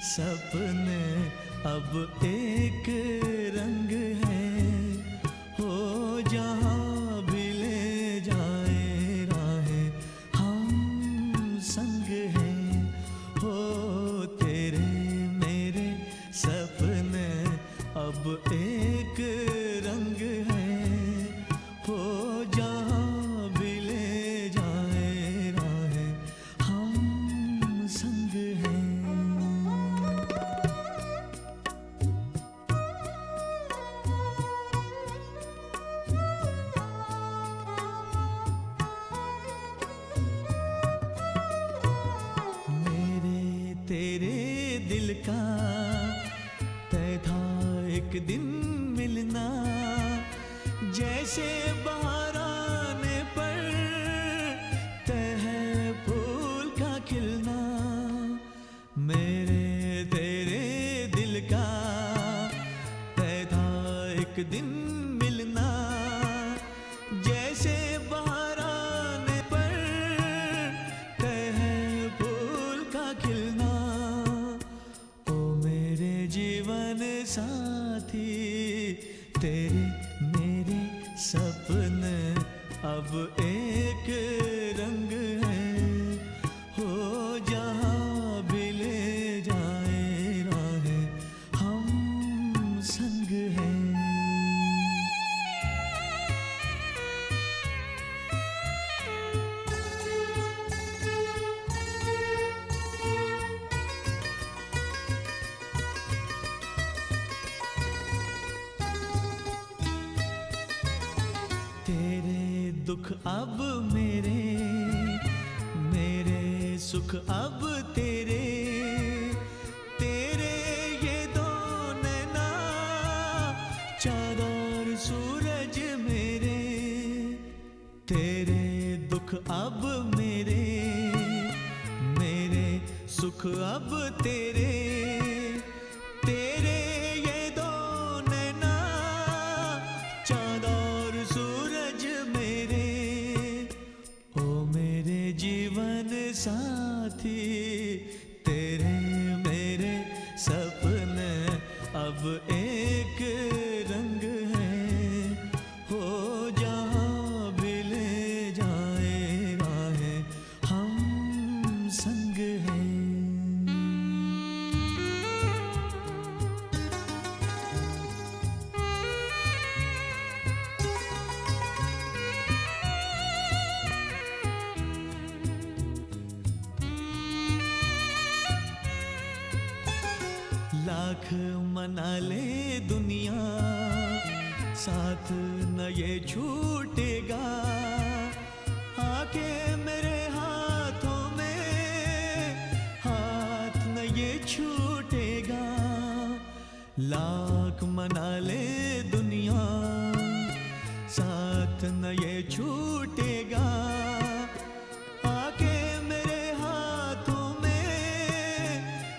सपने अब एक रंग है, हो जहाँ भी ले जाए राहें हम संग हैं। हो तेरे मेरे सपने अब एक रंग है, हो जहाँ भी ले जाए राहें हम संग हैं। तेरे दिल का तय था एक दिन मिलना, जैसे बाहर आने पर तय है फूल का खिलना। मेरे तेरे दिल का तय था एक दिन मिलना, जैसे बाहर आने पर तय है फूल का खिलना। जीवन साथी तेरे मेरे सपने अब एक रंग है, हो जहाँ भी ले जाए राहें हम संग हैं। तेरे दुख अब मेरे, मेरे सुख अब तेरे, तेरे ये दो नैना चाँद और सूरज मेरे। तेरे दुख अब मेरे, मेरे सुख अब तेरे, तेरे ये दो नैना चाँद और सूरज मेरे। ओ मेरे जीवन साथी तेरे मेरे सपने अब एक रंग है, हो जहाँ भी ले जाए राहें हम संग हैं। लाख मना ले दुनिया साथ न ये छूटेगा, आके मेरे हाथों में हाथ न ये छूटेगा। लाख मना ले दुनिया साथ न ये छूटेगा, आके मेरे हाथों में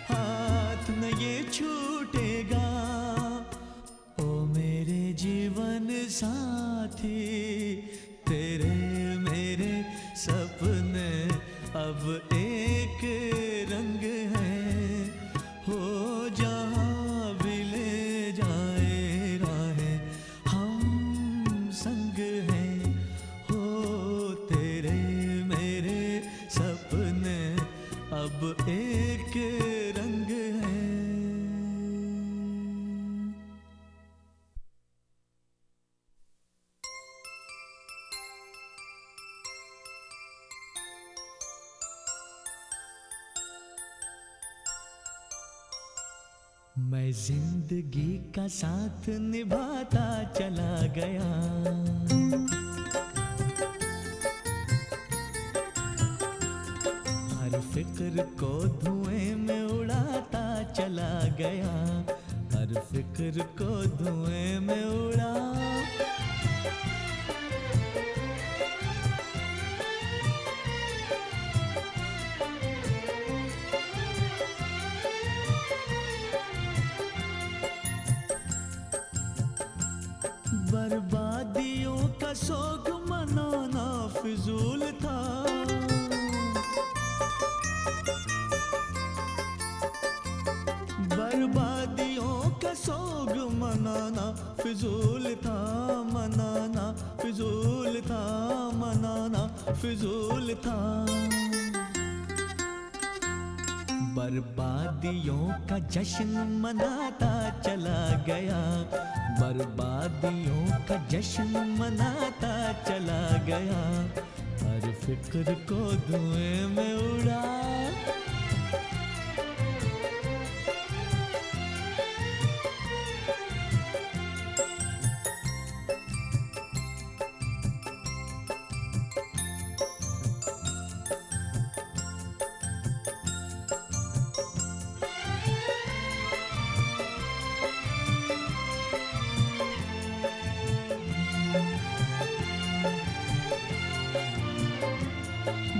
हाथ न ये छूटेगा। ओ मेरे जीवन साथी तेरे मेरे सपने अब एक रंग है, हो जहाँ भी ले जाए राहें हम संग हैं। हो तेरे मेरे सपने अब एक रंग है। मैं जिंदगी का साथ निभाता चला गया, हर फिक्र को धुएं में उड़ाता चला गया, हर फिक्र को धुएं में उड़ा। बर्बादियों का शौक मनाना फिजूल था, फिजूल था मनाना, फिजूल था मनाना, फिजूल था। बर्बादियों का जश्न मनाता चला गया, बर्बादियों का जश्न मनाता चला गया, हर फिक्र को धुएं में उड़ा।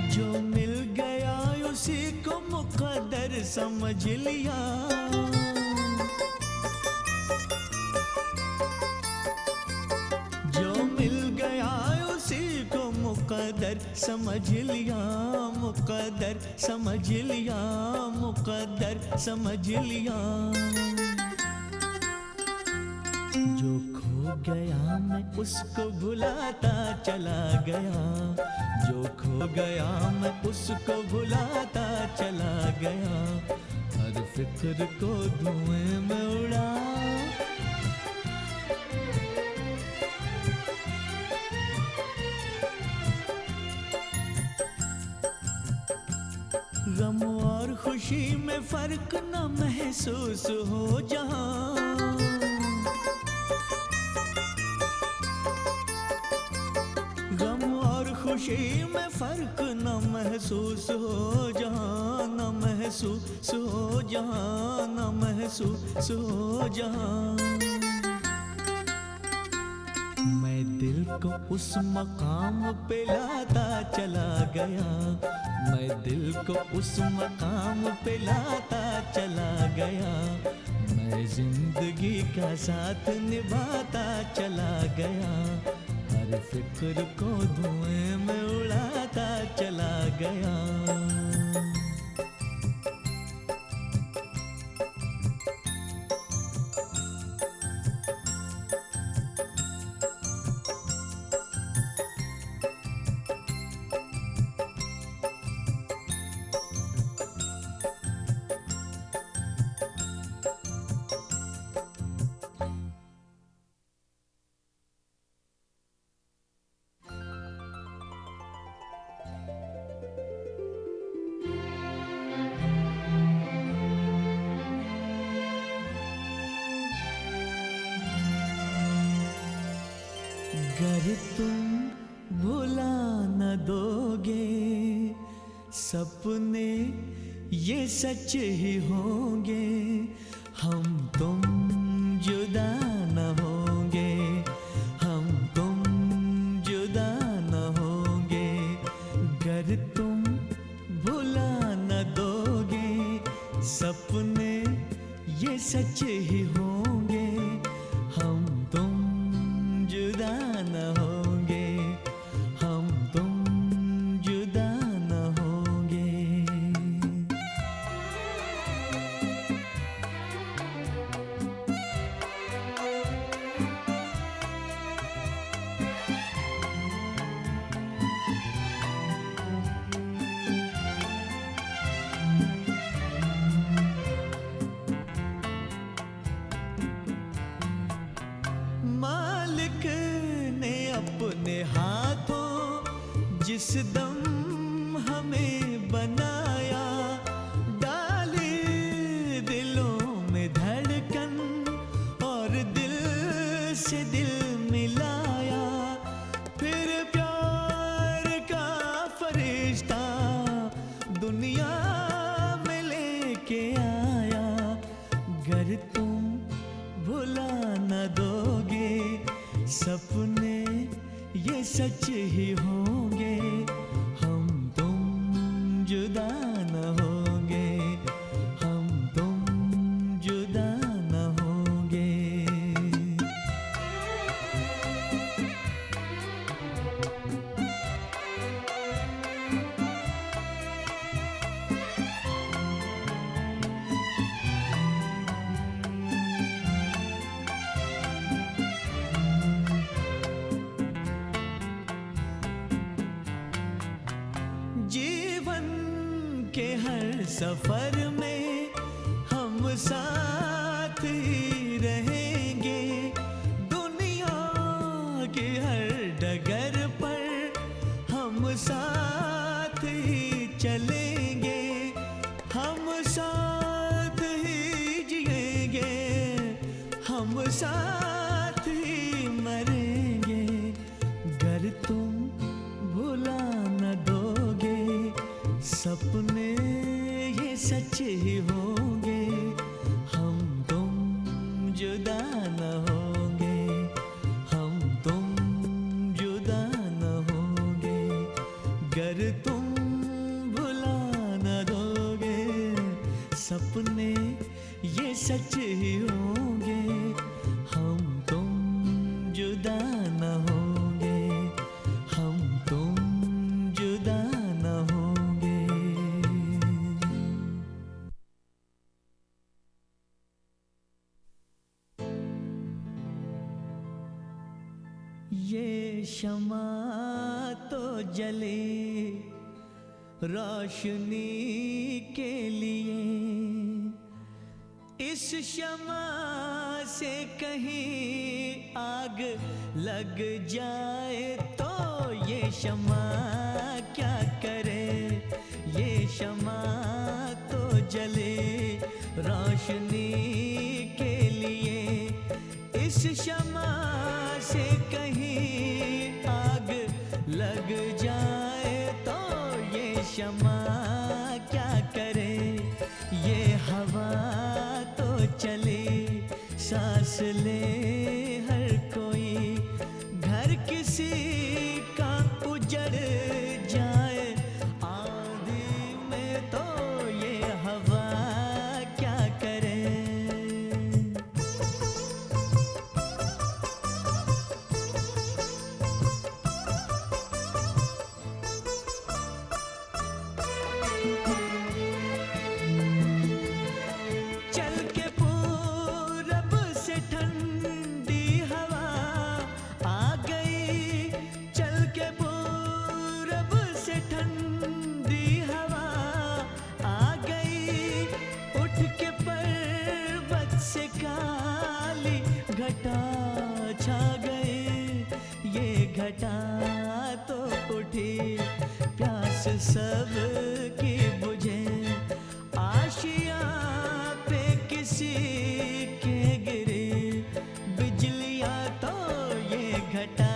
जो मिल गया उसी को मुकद्दर समझ लिया, जो मिल गया उसी को मुकद्दर समझ लिया, मुकद्दर समझ लिया, मुकद्दर समझ लिया। जो खो गया मैं उसको भुलाता चला गया, जो खो गया मैं उसको भुलाता चला गया, हर फिक्र को धुएं में उड़ा। गम और खुशी में फर्क न महसूस हो जहां, गम और खुशी में फर्क न महसूस हो जहां, न महसूस हो जहां, न महसूस हो जहां। मैं दिल को उस मकाम पे लाता चला गया, मैं दिल को उस मकाम पे लाता चला गया, मैं जिंदगी का साथ निभाता चला गया, हर फिक्र को धुएं में उड़ाता चला गया। अगर तुम भुला न दोगे सपने ये सच ही होंगे, हम तुम जुदा न होंगे, हम तुम जुदा न होंगे। अगर तुम भुला न दोगे सपने ये सच ही होंगे, हम तुम जुदा न होंगे, हम तुम जुदा न होंगे। मालिक ने अपने हाथों जिस दम हमें बनाया, डाली दिलों में धड़कन और दिल से दिल मिलाया, फिर प्यार का फरिश्ता दुनिया में लेके आया। गर तुम भुला न दोगे सपने ये सच ही होंगे, हम तुम जुदा न होंगे, हम तुम जुदा न होंगे। के हर सफर में हम साथ ही रहेंगे। दुनिया के हर डगर पर हम साथ ही चलेंगे। हम साथ ही जिएंगे, हम साथ ही मरेंगे। गर तुम भुला न दोगे, सपने ये सच ही होंगे। हम तुम जुदा न होंगे, हम तुम जुदा न होंगे। गर तुम भुला न दोगे, सपने ये सच ही होंगे। हम तुम जुदा न होंगे, हम तुम जुदा न होंगे। ये शमा तो जले रोशनी के लिए, इस शमा से कहीं आग लग जाए तो ये शमा क्या करे। ये शमा तो जले रोशनी के लिए, इस शमा से कहीं आग लग जाए तो ये शमा क्या करे। ये हवा तो चले, सांस ले हर कोई, घर किसी का उजड़ जाए आंधी में तो ये हवा क्या करे। चल के पूरब से ठंडी हवा आ गई, चल के पूरब से ठंडी हवा आ गई। उठ के पर्वत से काली घटा छा गई। ये घटा तो उठी, प्यास सब की बुझे। आशिया पे किसी के गिरे बिजलियां तो ये घटा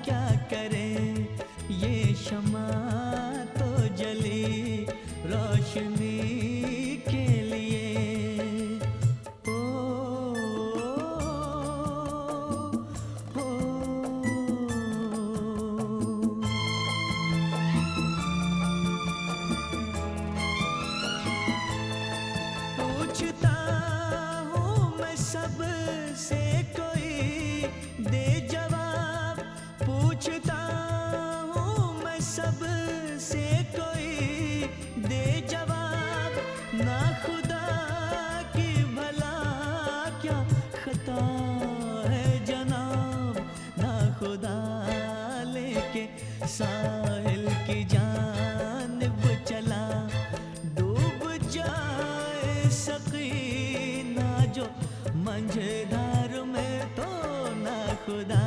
क्या करे। ये शमा तो जली रोशनी के लिए। ओ, ओ, ओ, पूछता हूँ मैं सबसे, कोई दे जवाब। पूछता हूँ मैं सबसे, कोई दे जवाब। ना खुदा की भला क्या खता है जनाब। ना खुदा लेके साहिल की जानिब चला, डूब जाए सकीना जो मंझधार में तो ना खुदा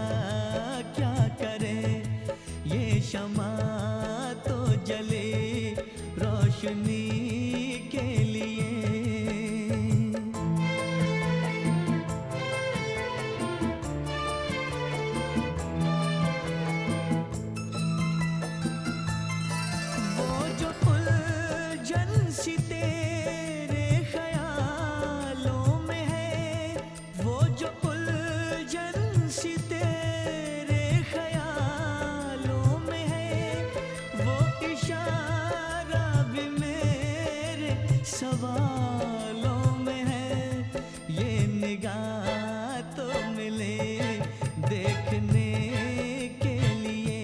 क्या करे। ये शमा तो जले रोशनी के लिए। वो जो उलझन सी तेरे ख्यालों में है, वो जो उलझन सी तेरे ख्यालों में है, वो इशारा भी मेरे सवालों में है। ये निगाह तो मिले देखने के लिए,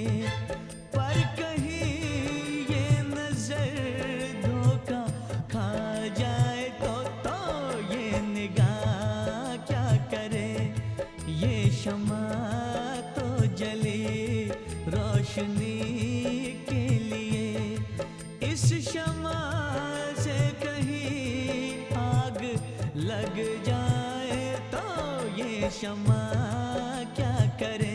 पर कहीं ये नजर धोखा खा जाए तो ये निगाह क्या करे। ये शमा तो जले रोशनी के लिए, इस शमा क्षमा क्या करे।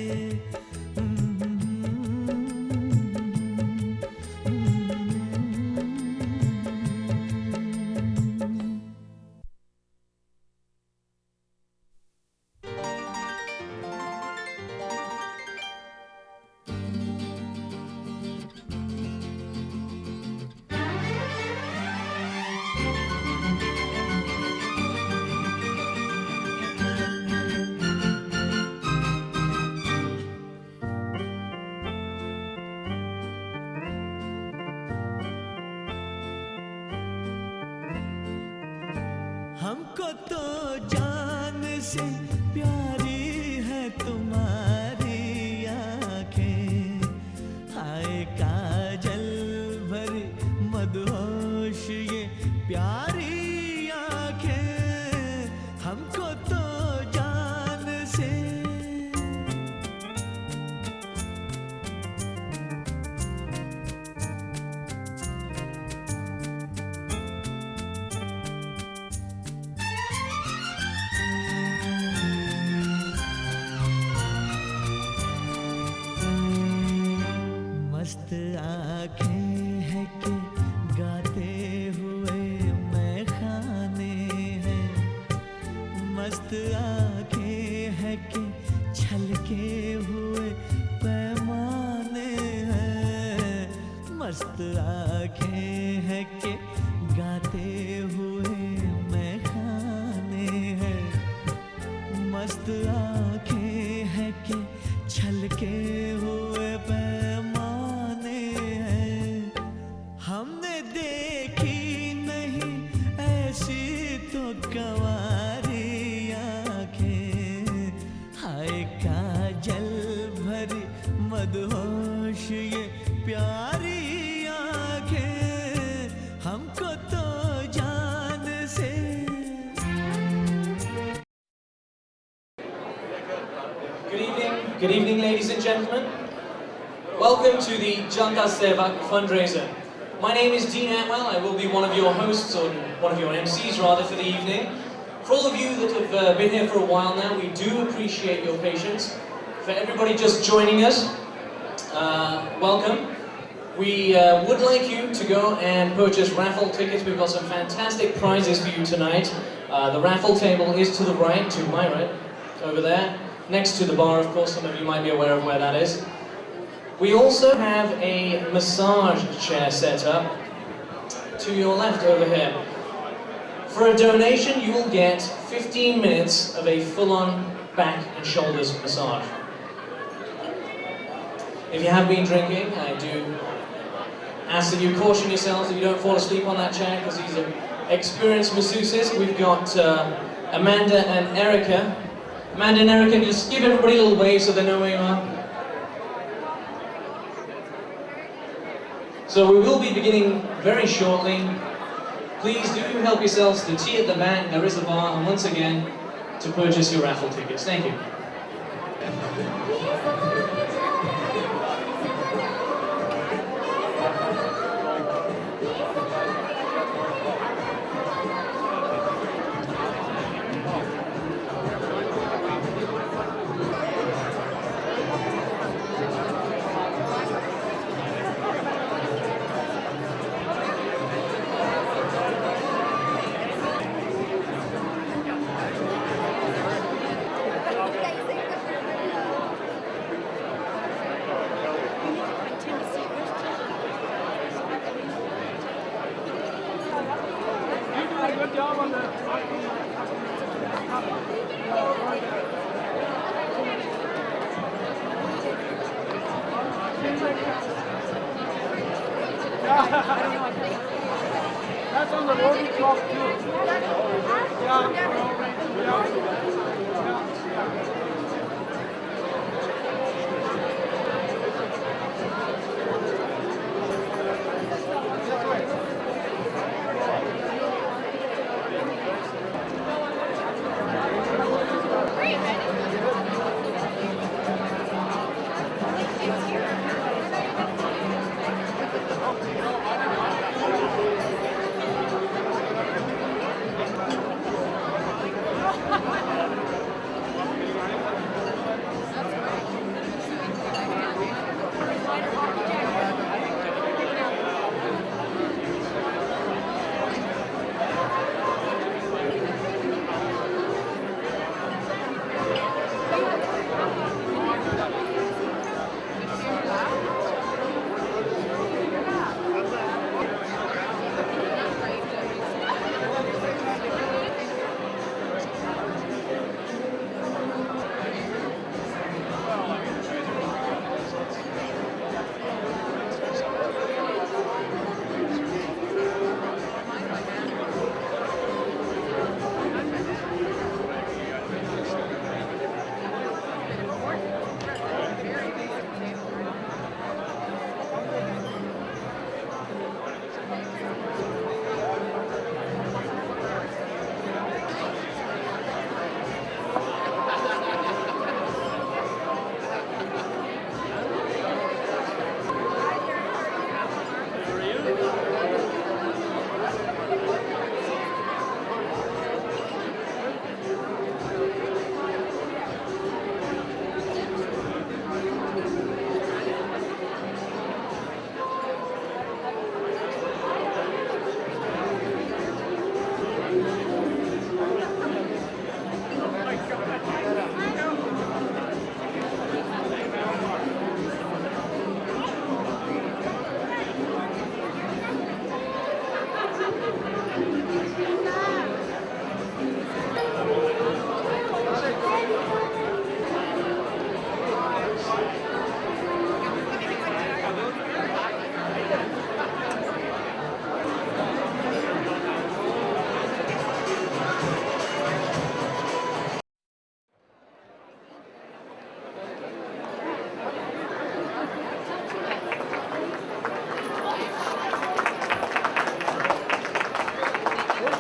हमको तो जान से प्यारी है तुम्हारी आँखें, हाय काजल भरी मदहोश ये प्यारी आँखें। हमको तो जान से मस्त आँखें हैं कि गाते हुए मैं खाने हैं, मस्त आँखें हैं कि छलके हुए पैमाने हैं, मस्त आँखें हैं कि गाते हुए मैं खाने हैं, मस्त आँखें हैं कि छलके हुए पैमाने हैं। हमने देखी नहीं ऐसी तो कंवारी आँखें, हाय काजल भरी मदहोश ये प्यारी आँखें। हमको तो जान से Good evening, ladies and gentlemen. Welcome to the Janta Sewak fundraiser. My name is Dean Atwell. I will be one of your hosts, or one of your MCs rather, for the evening. For all of you that have been here for a while now, we do appreciate your patience. For everybody just joining us, welcome. We would like you to go and purchase raffle tickets. We've got some fantastic prizes for you tonight. The raffle table is to the right, to my right, over there. Next to the bar, of course, some of you might be aware of where that is. We also have a massage chair set up to your left over here. For a donation, you will get 15 minutes of a full-on back and shoulders massage. If you have been drinking, I do ask that you caution yourselves that you don't fall asleep on that chair, because these are experienced masseuses. We've got Amanda and Erica. Amanda and Erica, just give everybody a little wave so they know where you are. So we will be beginning very shortly. Please do help yourselves to tea at the back. There is a bar, and once again, to purchase your raffle tickets. Thank you. That's on the road clock too.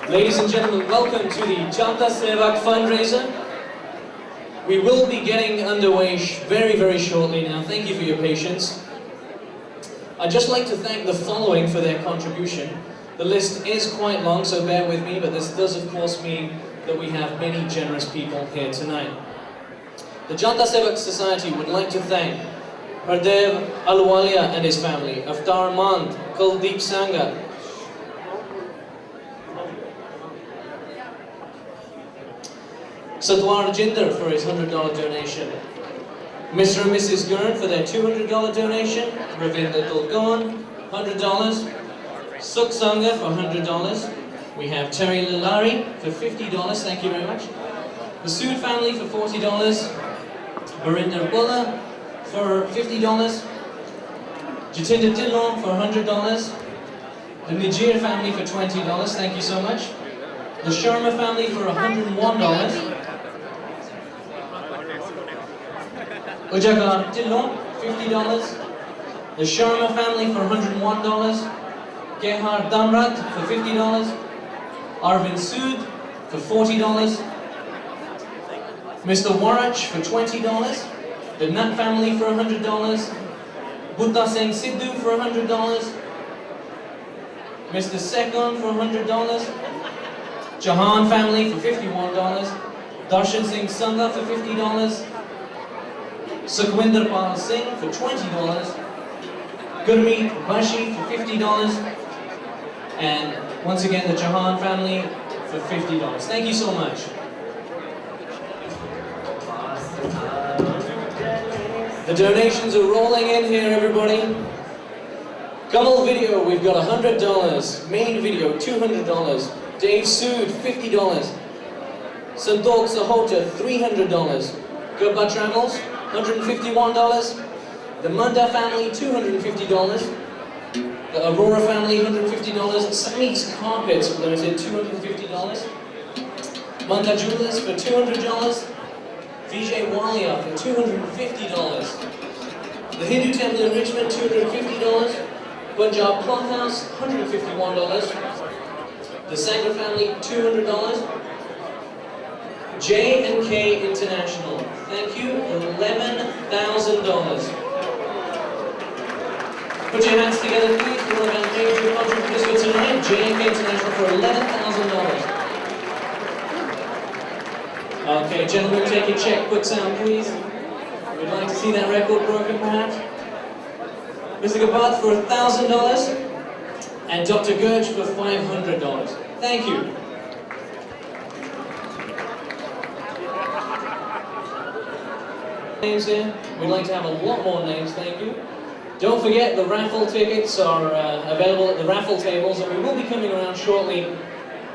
Ladies and gentlemen, welcome to the Janta Sewak fundraiser. We will be getting underway very, very shortly now. Thank you for your patience. I'd just like to thank the following for their contribution. The list is quite long, so bear with me, but this does of course mean that we have many generous people here tonight. The Janta Sewak Society would like to thank Hardev Alwalia and his family, Avtar Mand, Kuldeep Sangha, Sadwar Jinder for his $100 donation, Mr. and Mrs. Gurn for their $200 donation, Ravinda Dulgon, $100, Sukh Sangha for $100, we have Terry Lalari for $50, thank you very much, the Sood family for $40, Barinder Bulla for $50, Jatinder Dillon for $100, the Nijir family for $20, thank you so much, the Sharma family for $101, Ujagar Dillon, $50, the Sharma family for $101, Gehar Damrat for $50, Arvind Sood for $40, Mr. Warach for $20, the Nut family for $100, Buddha Singh Sidhu for $100, Mr. Sekon for $100, Jahan family for $51, Darshan Singh Sangha for $50, Sukhwinder Pal Singh for $20, Gurmeet Bashi for $50, and once again the Jahan family for $50. Thank you so much. The donations are rolling in here, everybody. Kamal Video, we've got $100. Main Video, $200. Dave Sood, $50. Sandok Sahota, $300. Gurba Travels, $151. The Munda family, $250. The Aurora family, $150. Sammy's Carpets Limited, $250. Munda Jewelers for $200. Vijay Walia for $250. The Hindu Temple in Richmond, $250. Punjab Cloth House, $151. The Sangha family, $200. J&K International, thank you, $11,000. Put your hands together, please, for one of our major contributors for tonight. J&K International for $11,000. Okay, gentlemen, take your checkbook sound, please. We'd like to see that record broken, perhaps. Mr. Gabath for $1,000, and Dr. Gurj for $500. Thank you. Names here. We'd like to have a lot more names, thank you. Don't forget the raffle tickets are available at the raffle tables, and we will be coming around shortly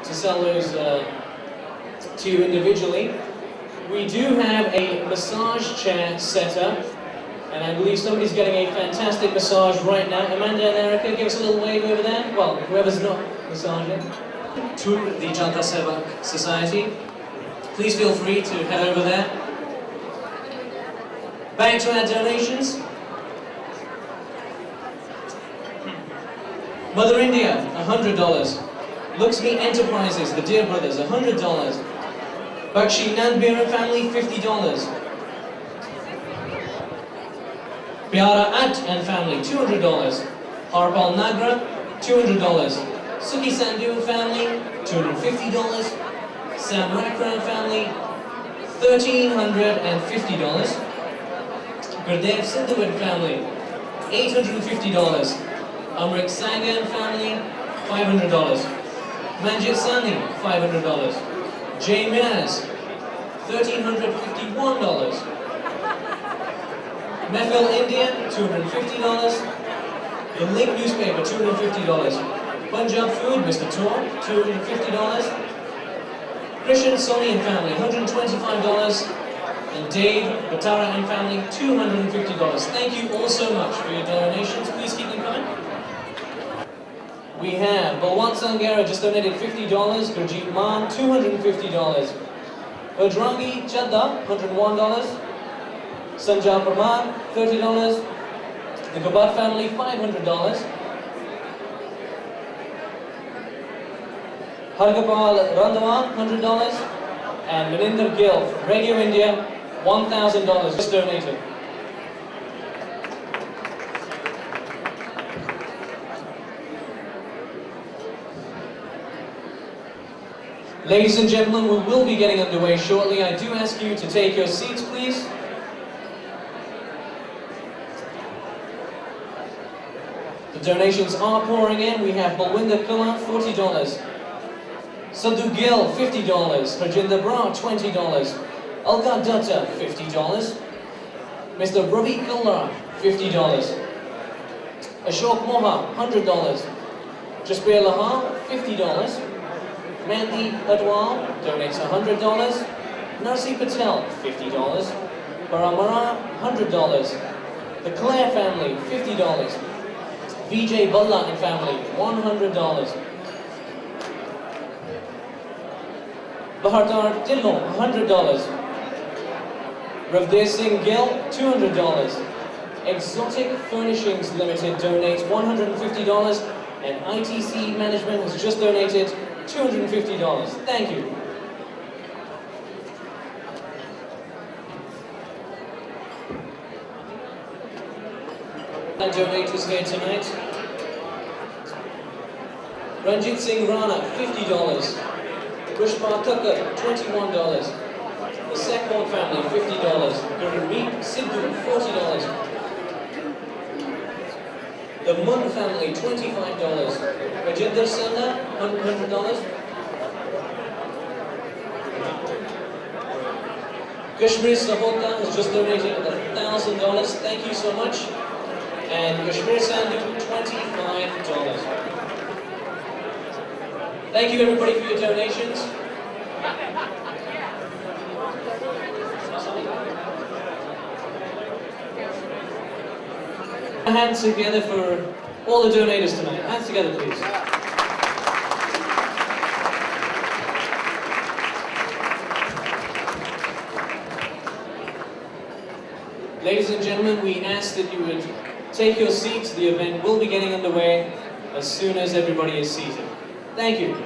to sell those to you individually. We do have a massage chair set up, and I believe somebody's getting a fantastic massage right now. Amanda and Erica, give us a little wave over there. Well, whoever's not massaging. To the Janta Sewak Society, please feel free to head over there. Back to our donations. Mother India, $100. Luxmi Enterprises, the Dear Brothers, $100. Bakshi Nandbira family, $50. Pyara At and family, $200. Harpal Nagra, $200. Suki Sandhu family, $250. Sam Rakran family, $1,350. Gurdev Sindhuvid family, $850. Amrik Sangan family, $500. Manjit Sani, $500. Jay Minaz, $1,351. Mefil India, $250. The Link newspaper, $250. Punjab Food, Mr. Tor, $250. Christian Soni and family, $125. And Dave, Batara and family, $250. Thank you all so much for your donations. Please keep them coming. We have Balwant Sangera just donated $50. Gurjeet Man, $250. Bajrangi Chadda, $101. Sanjay Parmar, $30. The Gabat family, $500. Hargopal Randhawa, $100. And Maninder Gill from Radio India, $1,000 just donated. Ladies and gentlemen, we will be getting underway shortly. I do ask you to take your seats, please. The donations are pouring in. We have Balwinder Kula, $40. Sadhu Gill, $50. Rajinder Bra, $20. Alka Dutta, $50. Mr. Ravi Kalla, $50. Ashok Moha, $100. Jasbir Lahar, $50. Mandy Adwal donates $100. Narsi Patel, $50. Paramara, $100. The Clare family, $50. Vijay Balla and family, $100. Bahardar Dillon, $100. Ravdev Singh Gill, $200. Exotic Furnishings Limited donates $150. And ITC Management has just donated $250. Thank you. And donators here tonight. Ranjit Singh Rana, $50. Pushpa Tucker, $21. The Sekmon family, $50. Gurmeet Sidhu, $40. The Mun family, $25. Rajinder Sanda, $100. Kashmir Sahota has just donated $1,000. Thank you so much. And Kashmir Sandhu, $25. Thank you everybody for your donations. Hands together for all the donators tonight. Hands together, please. Ladies and gentlemen, we ask that you would take your seats. The event will be getting underway as soon as everybody is seated. Thank you.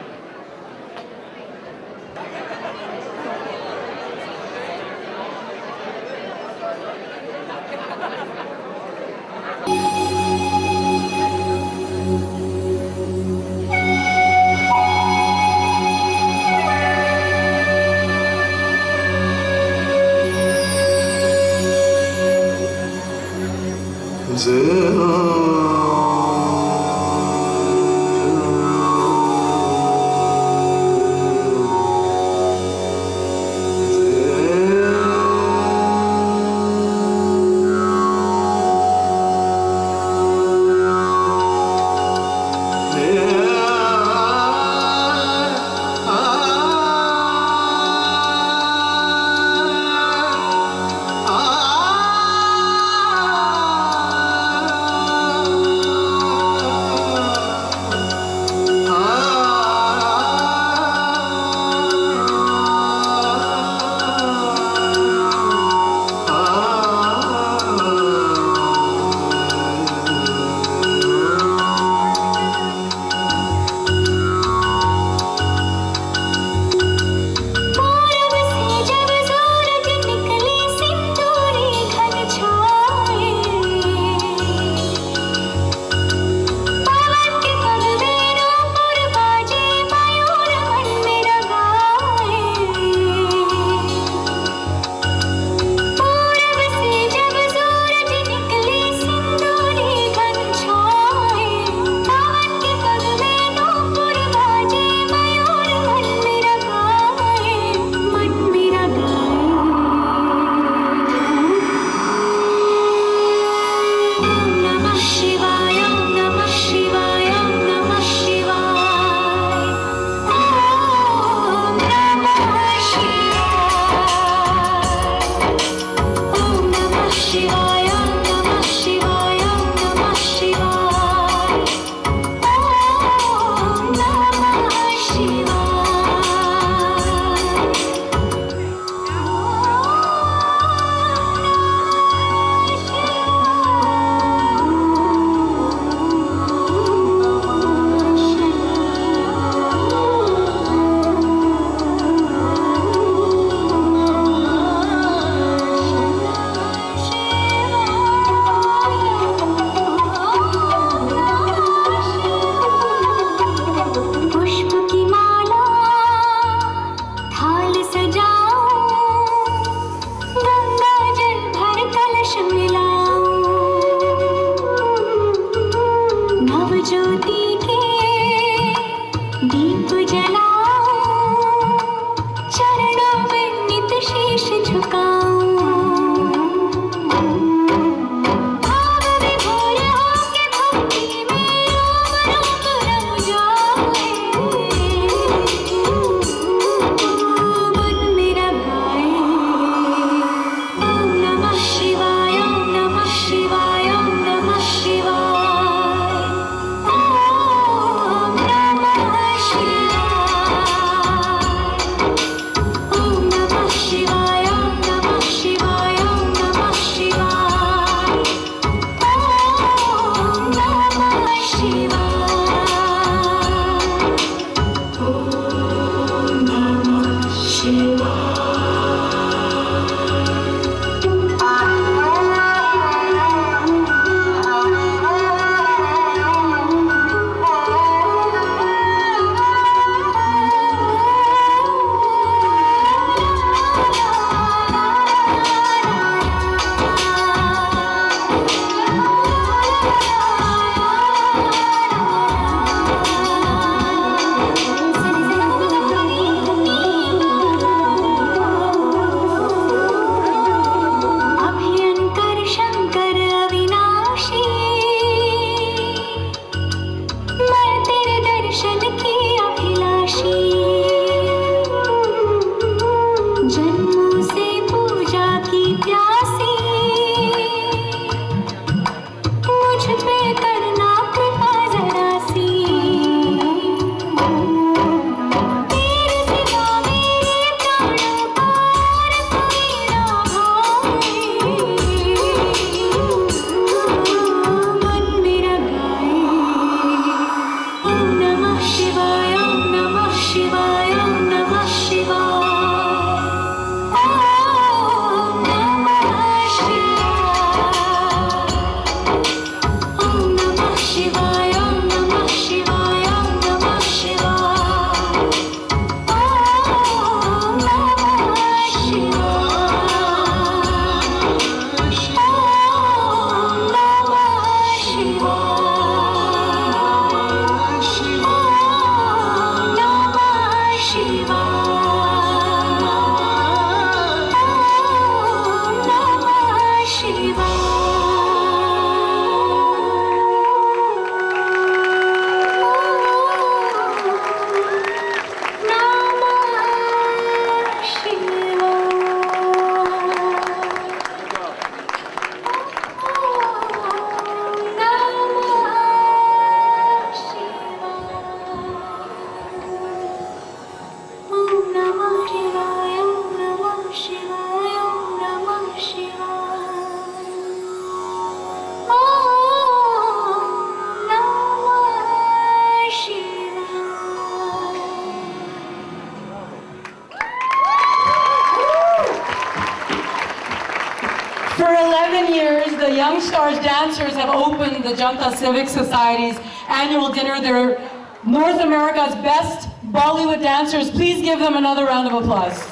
For 11 years, the Young Stars dancers have opened the Janta Sewak Society's annual dinner. They're North America's best Bollywood dancers. Please give them another round of applause.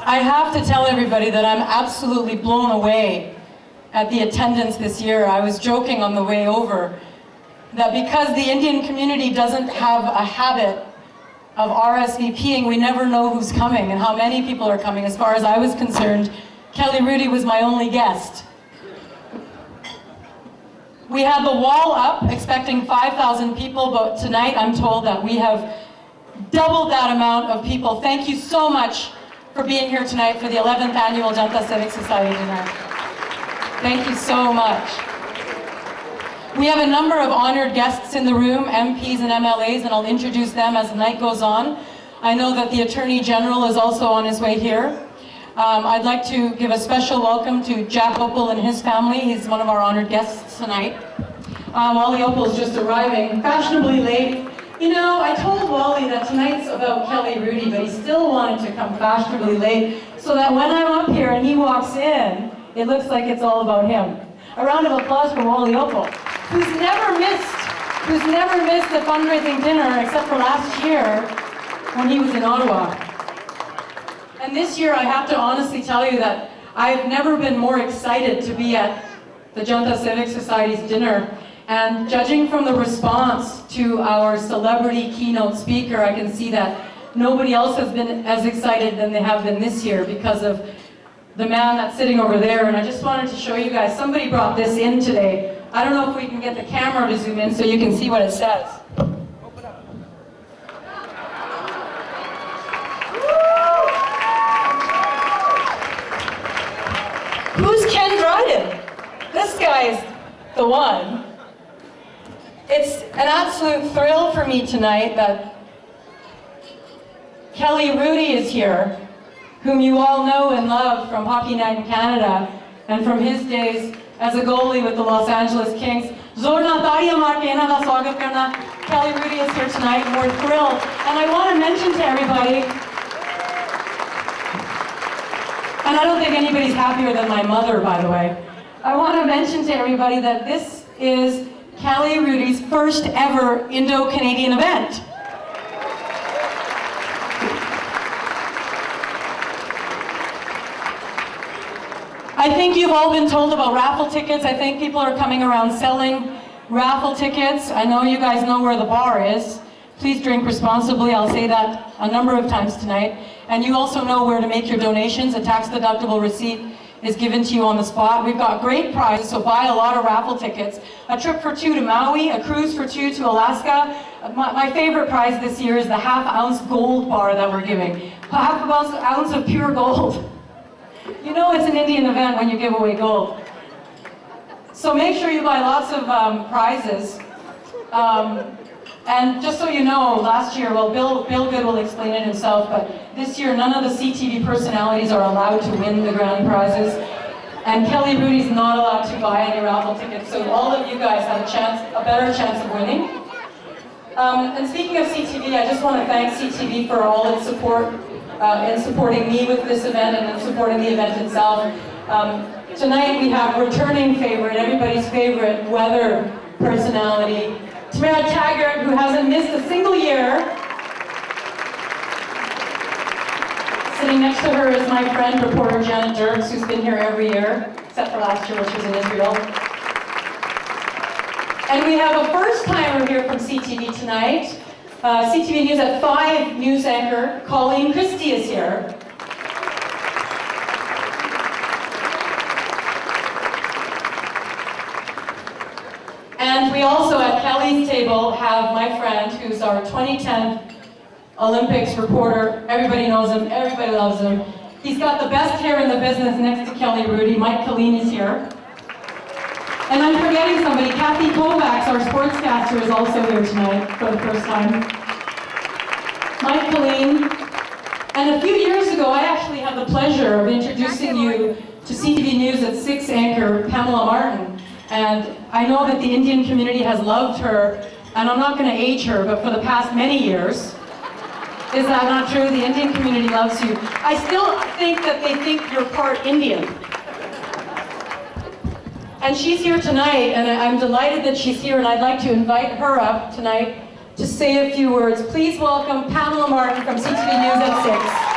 I have to tell everybody that I'm absolutely blown away at the attendance this year. I was joking on the way over that because the Indian community doesn't have a habit of RSVPing, we never know who's coming and how many people are coming. As far as I was concerned, Kelly Rudy was my only guest. We had the wall up expecting 5,000 people, but tonight I'm told that we have doubled that amount of people. Thank you so much for being here tonight for the 11th annual Janta Sewak Society dinner. Thank you so much. We have a number of honored guests in the room, MPs and MLAs, and I'll introduce them as the night goes on. I know that the Attorney General is also on his way here. I'd like to give a special welcome to Jack Opal and his family. He's one of our honored guests tonight. Wally Opal is just arriving, fashionably late. You know, I told Wally that tonight's about Kelly Rudy, but he still wanted to come fashionably late so that when I'm up here and he walks in, it looks like it's all about him. A round of applause for Wally Opal, who's never missed a fundraising dinner except for last year when he was in Ottawa. And this year, I have to honestly tell you that I've never been more excited to be at the Janta Sewak Society's dinner. And judging from the response to our celebrity keynote speaker, I can see that nobody else has been as excited than they have been this year because of the man that's sitting over there. And I just wanted to show you guys, somebody brought this in today. I don't know if we can get the camera to zoom in so you can see what it says. Who's Ken Dryden? This guy's the one. It's an absolute thrill for me tonight that Kelly Rudy is here, whom you all know and love from Hockey Night in Canada and from his days as a goalie with the Los Angeles Kings. Kelly Rudy is here tonight and we're thrilled. And I want to mention to everybody, and I don't think anybody's happier than my mother, by the way. I want to mention to everybody that this is Kelly Rudy's first ever Indo-Canadian event. I think you've all been told about raffle tickets. I think people are coming around selling raffle tickets. I know you guys know where the bar is. Please drink responsibly. I'll say that a number of times tonight. And you also know where to make your donations. A tax-deductible receipt is given to you on the spot. We've got great prizes, so buy a lot of raffle tickets. A trip for 2 to Maui, a cruise for 2 to Alaska. My favorite prize this year is the half-ounce gold bar that we're giving. half an ounce of pure gold. You know it's an Indian event when you give away gold. So make sure you buy lots of prizes. And just so you know, last year, well, Bill Good will explain it himself, but this year none of the CTV personalities are allowed to win the grand prizes. And Kelly Rudy's not allowed to buy any raffle tickets, so all of you guys have a better chance of winning. And speaking of CTV, I just want to thank CTV for all its support in supporting me with this event and in supporting the event itself. Tonight we have returning favorite, everybody's favorite weather personality, Tamara Taggart, who hasn't missed a single year. Sitting next to her is my friend, reporter Janet Dirks, who's been here every year, except for last year when she was in Israel. And we have a first-timer here from CTV tonight. CTV News at 5 news anchor, Colleen Christie is here. And we also at Kelly's table have my friend, who's our 2010 Olympics reporter. Everybody knows him, everybody loves him. He's got the best hair in the business next to Kelly Rudy. Mike Killeen is here. And I'm forgetting somebody. Kathy Kovacs, our sportscaster, is also here tonight for the first time. Mike Killeen. And a few years ago, I actually had the pleasure of introducing you to CTV News at 6 anchor Pamela Martin. And I know that the Indian community has loved her, and I'm not going to age her, but for the past many years. Is that not true? The Indian community loves you. I still think that they think you're part Indian. And she's here tonight, and I'm delighted that she's here, and I'd like to invite her up tonight to say a few words. Please welcome Pamela Martin from CTV News at 6.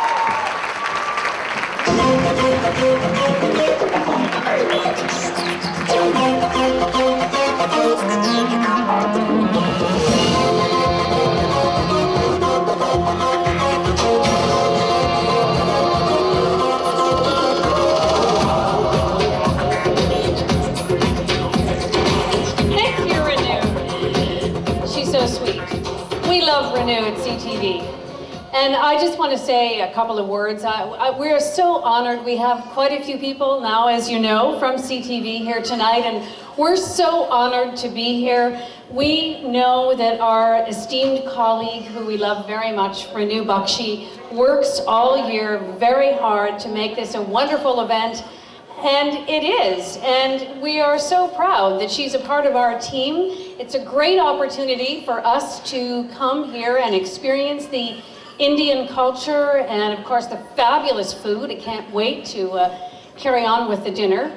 Thank you, Renew. She's so sweet. We love Renew at CTV. And I just want to say a couple of words. We're so honored. We have quite a few people now, as you know, from CTV here tonight, and we're so honored to be here. We know that our esteemed colleague, who we love very much, Renew Bakshi, works all year very hard to make this a wonderful event, and it is. And we are so proud that she's a part of our team. It's a great opportunity for us to come here and experience the Indian culture and, of course, the fabulous food. I can't wait to carry on with the dinner.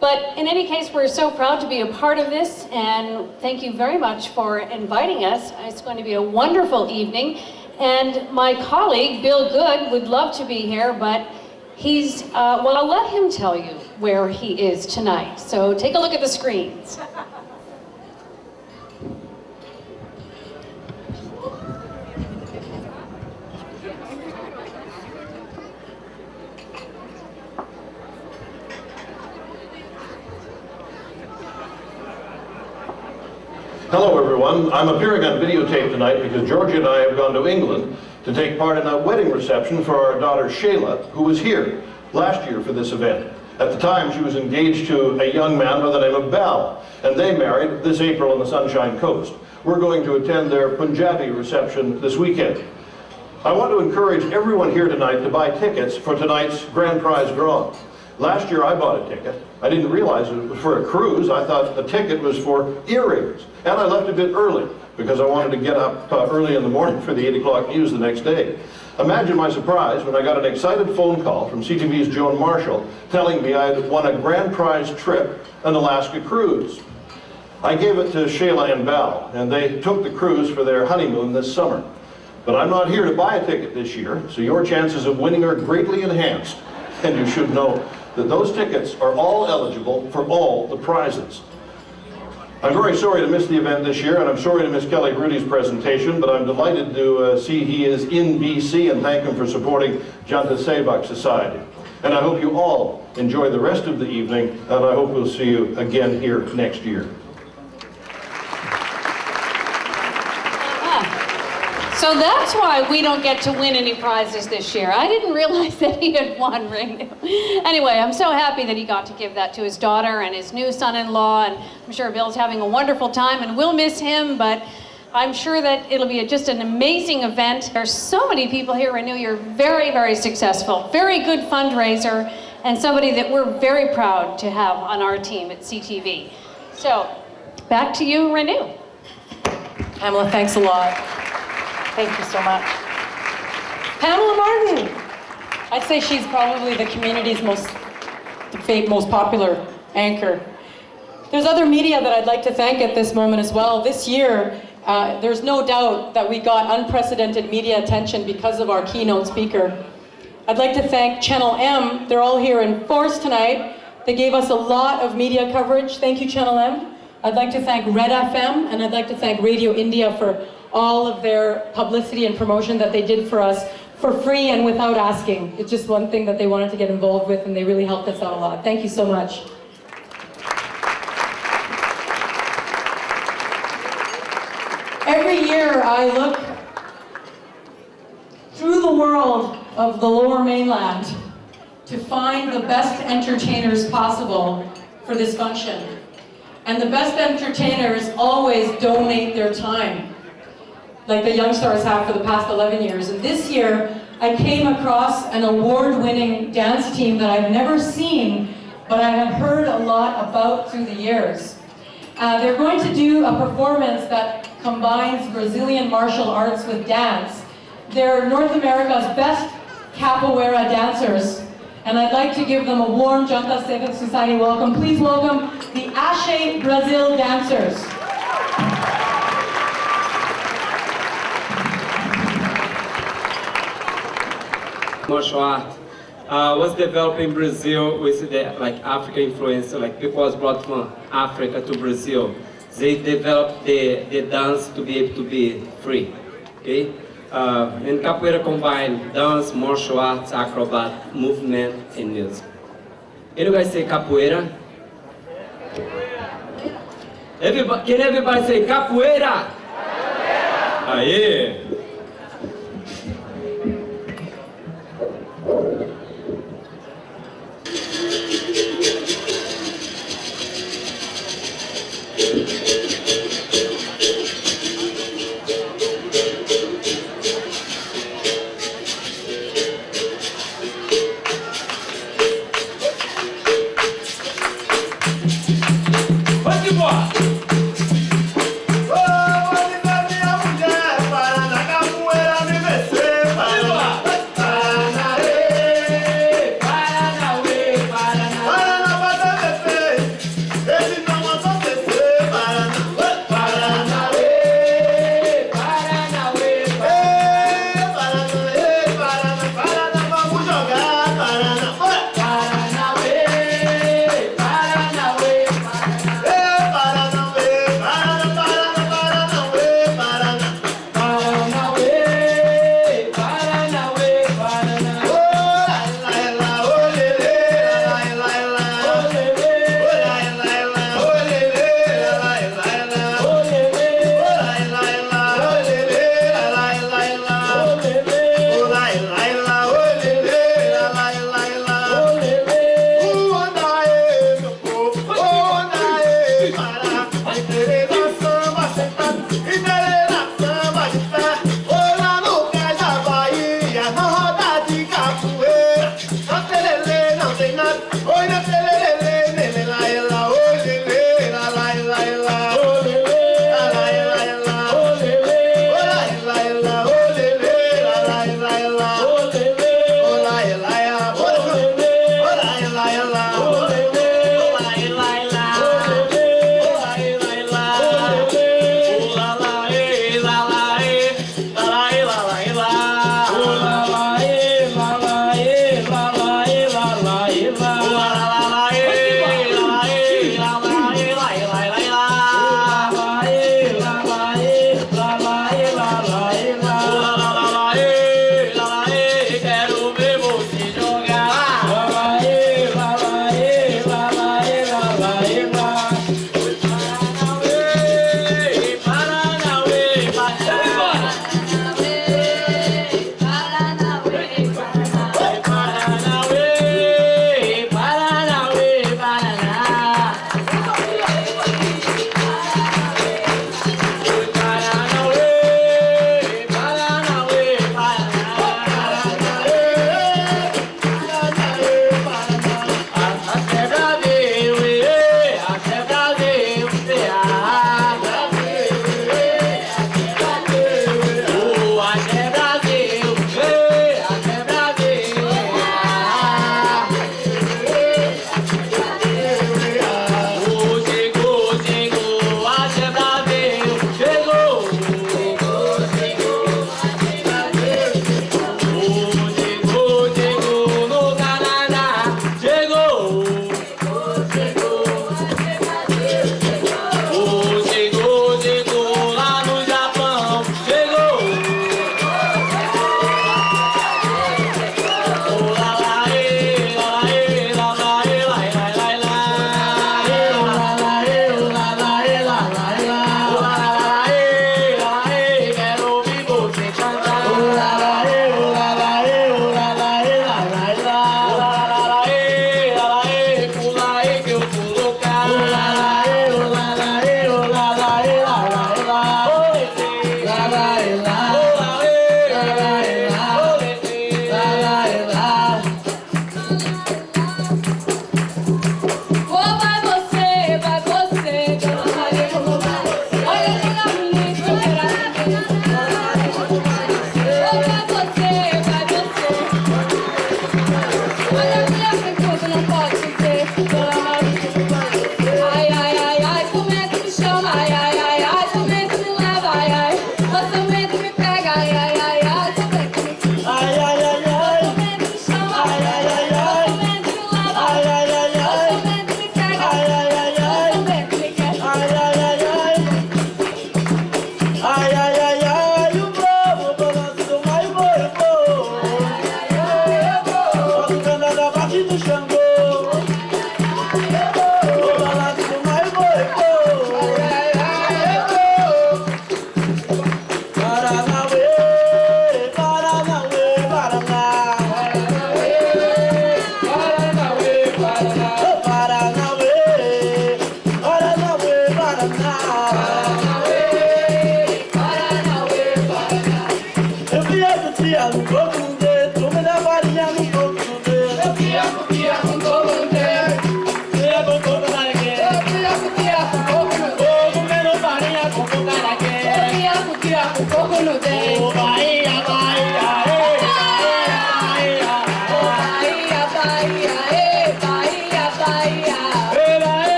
But in any case, we're so proud to be a part of this, and thank you very much for inviting us. It's going to be a wonderful evening, and my colleague, Bill Good, would love to be here, but he's, well, I'll let him tell you where he is tonight. So take a look at the screens. Hello everyone, I'm appearing on videotape tonight because Georgia and I have gone to England to take part in a wedding reception for our daughter Shayla, who was here last year for this event. At the time she was engaged to a young man by the name of Bal, and they married this April on the Sunshine Coast. We're going to attend their Punjabi reception this weekend. I want to encourage everyone here tonight to buy tickets for tonight's grand prize drawing. Last year I bought a ticket. I didn't realize it was for a cruise. I thought the ticket was for earrings. And I left a bit early because I wanted to get up early in the morning for the 8 o'clock news the next day. Imagine my surprise when I got an excited phone call from CTV's Joan Marshall telling me I had won a grand prize trip, an Alaska cruise. I gave it to Shayla and Val, and they took the cruise for their honeymoon this summer. But I'm not here to buy a ticket this year, so your chances of winning are greatly enhanced. And you should know that those tickets are all eligible for all the prizes. I'm very sorry to miss the event this year, and I'm sorry to miss Kelly Rudy's presentation, but I'm delighted to see he is in BC and thank him for supporting Janta Sewak Society. And I hope you all enjoy the rest of the evening, and I hope we'll see you again here next year. So that's why we don't get to win any prizes this year. I didn't realize that he had won Renew. Anyway, I'm so happy that he got to give that to his daughter and his new son-in-law, and I'm sure Bill's having a wonderful time, and we'll miss him, but I'm sure that it'll be just an amazing event. There's so many people here at Renew. You're very, very successful, very good fundraiser, and somebody that we're very proud to have on our team at CTV. So, back to you, Renew. Pamela, thanks a lot. Thank you so much. Pamela Martin. I'd say she's probably the community's most popular anchor. There's other media that I'd like to thank at this moment as well. This year, there's no doubt that we got unprecedented media attention because of our keynote speaker. I'd like to thank Channel M. They're all here in force tonight. They gave us a lot of media coverage. Thank you, Channel M. I'd like to thank Red FM, and I'd like to thank Radio India for all of their publicity and promotion that they did for us for free and without asking. It's just one thing that they wanted to get involved with, and they really helped us out a lot. Thank you so much. Every year I look through the world of the Lower Mainland to find the best entertainers possible for this function. And the best entertainers always donate their time, like the Young Stars have for the past 11 years. And this year, I came across an award-winning dance team that I've never seen, but I have heard a lot about through the years. They're going to do a performance that combines Brazilian martial arts with dance. They're North America's best capoeira dancers, and I'd like to give them a warm Janta Sewak Society welcome. Please welcome the Ashe Brazil dancers. Martial art was developed in Brazil with the African influence. People was brought from Africa to Brazil. They developed the dance to be able to be free. Okay, and capoeira combine dance, martial arts, acrobat, movement, and music. Can you guys say capoeira? Can everybody say capoeira? Aye.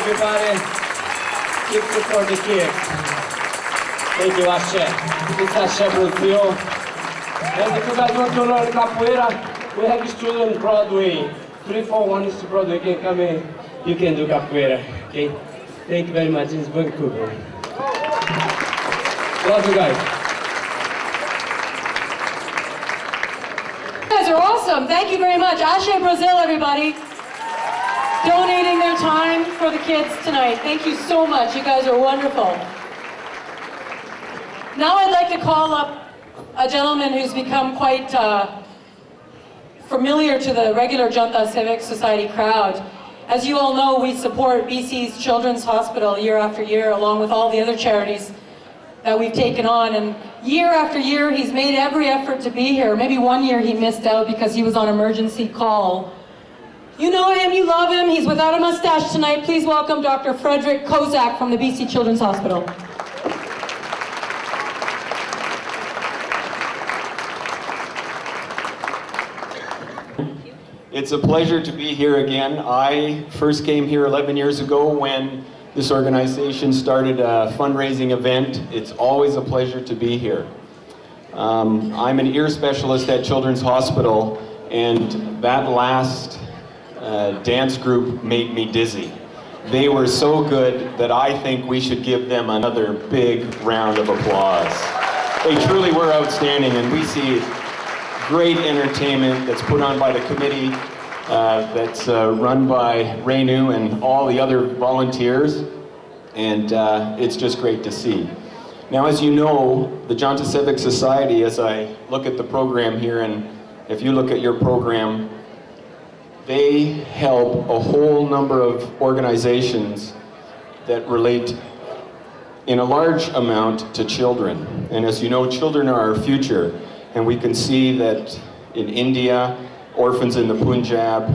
everybody. Keep for the kids. Thank you, Ashe. It's Ashe Brazil. And if you guys want to learn capoeira, we have a studio on Broadway. 341 is to Broadway. You can come in. You can do capoeira. Okay? Thank you very much. It's Vancouver. Love you guys. You guys are awesome. Thank you very much. Ashe Brazil, everybody. Donating their time for the kids tonight. Thank you so much. You guys are wonderful. Now I'd like to call up a gentleman who's become quite familiar to the regular Janta Sewak Society crowd. As you all know, we support BC's Children's Hospital year after year, along with all the other charities that we've taken on. And year after year, he's made every effort to be here. Maybe one year he missed out because he was on emergency call. You know him, you love him. He's without a mustache tonight. Please welcome Dr. Frederick Kozak from the BC Children's Hospital. It's a pleasure to be here again. I first came here 11 years ago when this organization started a fundraising event. It's always a pleasure to be here. I'm an ear specialist at Children's Hospital, and that last dance group made me dizzy. They were so good that I think we should give them another big round of applause. They truly were outstanding, and we see great entertainment that's put on by the committee, that's run by Renu and all the other volunteers, and it's just great to see. Now, as you know, the Janta Sewak Society, as I look at the program here, and if you look at your program, they help a whole number of organizations that relate in a large amount to children. And as you know, children are our future. And we can see that in India, orphans in the Punjab,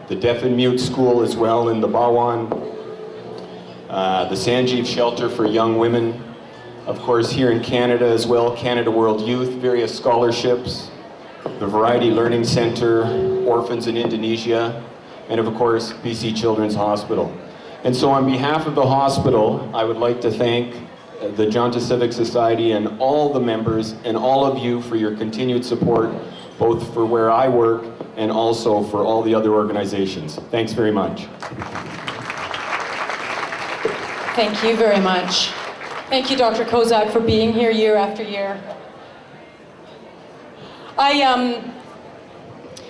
the deaf and mute school as well in the Bawan, the Sanjeev shelter for young women, of course here in Canada as well, Canada World Youth, various scholarships, the Variety Learning Center, Orphans in Indonesia, and of course, BC Children's Hospital. And so on behalf of the hospital, I would like to thank the Janta Sewak Society and all the members and all of you for your continued support, both for where I work and also for all the other organizations. Thanks very much. Thank you very much. Thank you, Dr. Kozak, for being here year after year.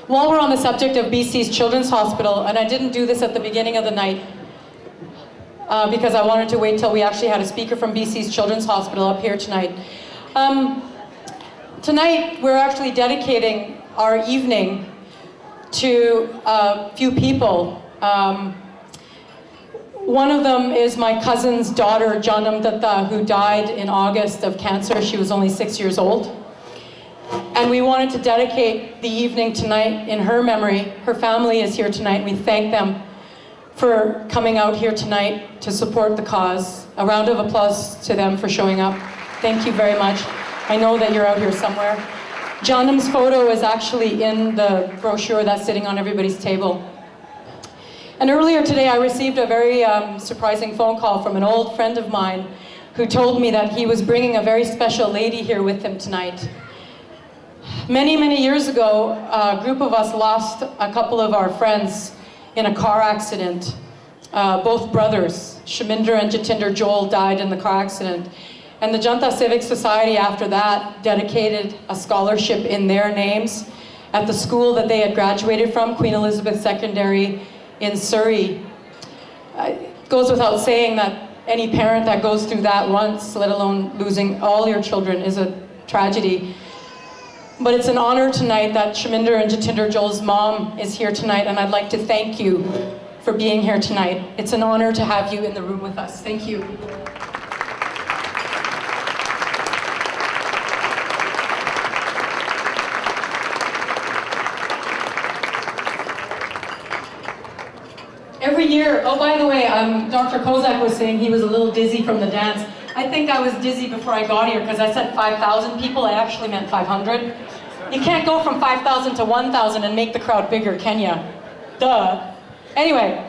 While we're on the subject of BC's Children's Hospital, and I didn't do this at the beginning of the night because I wanted to wait till we actually had a speaker from BC's Children's Hospital up here tonight. Tonight, we're actually dedicating our evening to a few people. One of them is my cousin's daughter, Janta, who died in August of cancer. She was only 6 years old. And we wanted to dedicate the evening tonight in her memory. Her family is here tonight. We thank them for coming out here tonight to support the cause. A round of applause to them for showing up. Thank you very much. I know that you're out here somewhere. Janam's photo is actually in the brochure that's sitting on everybody's table. And earlier today, I received a very surprising phone call from an old friend of mine who told me that he was bringing a very special lady here with him tonight. Many, many years ago, a group of us lost a couple of our friends in a car accident. Both brothers, Shaminder and Jatinder Joel, died in the car accident. And the Janta Sewak Society after that dedicated a scholarship in their names at the school that they had graduated from, Queen Elizabeth Secondary in Surrey. It goes without saying that any parent that goes through that once, let alone losing all your children, is a tragedy. But it's an honor tonight that Shaminder and Jatinder Joel's mom is here tonight, and I'd like to thank you for being here tonight. It's an honor to have you in the room with us. Thank you. Every year, oh, by the way, Dr. Kozak was saying he was a little dizzy from the dance. I think I was dizzy before I got here because I said 5,000 people. I actually meant 500. You can't go from 5,000 to 1,000 and make the crowd bigger, can you? Duh. Anyway,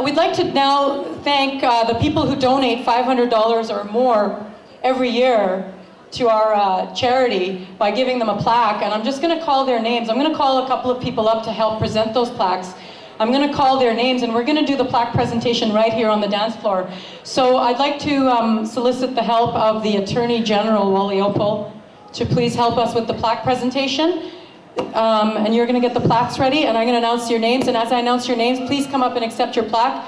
we'd like to now thank the people who donate $500 or more every year to our charity by giving them a plaque. And I'm just going to call their names. I'm going to call a couple of people up to help present those plaques. I'm going to call their names, and we're going to do the plaque presentation right here on the dance floor. So I'd like to solicit the help of the Attorney General, Wally Opal, to please help us with the plaque presentation. And you're going to get the plaques ready, and I'm going to announce your names. And as I announce your names, please come up and accept your plaque.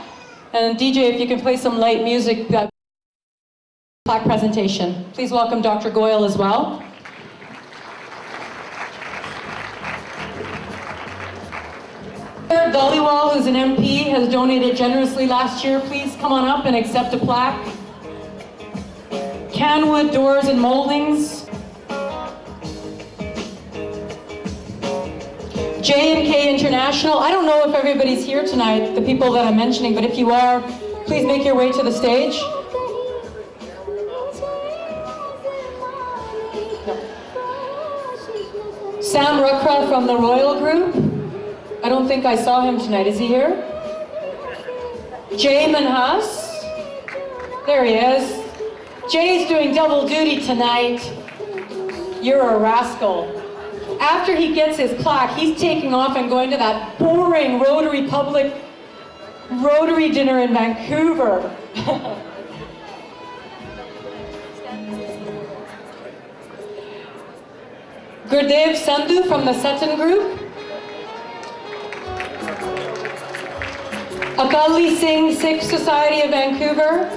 And DJ, if you can play some light music, plaque presentation. Please welcome Dr. Goyal as well. Dhaliwal, who's an MP, has donated generously last year. Please come on up and accept a plaque. Canwood Doors and Moldings. J&K International. I don't know if everybody's here tonight, the people that I'm mentioning, but if you are, please make your way to the stage. Sam Rukra from the Royal Group. I don't think I saw him tonight. Is he here? Jay Manhas. There he is. Jay's doing double duty tonight. You're a rascal. after he gets his plaque, he's taking off and going to that boring Rotary dinner in Vancouver. Gurdev Sandhu from the Sutton Group. Akali Singh Sikh Society of Vancouver.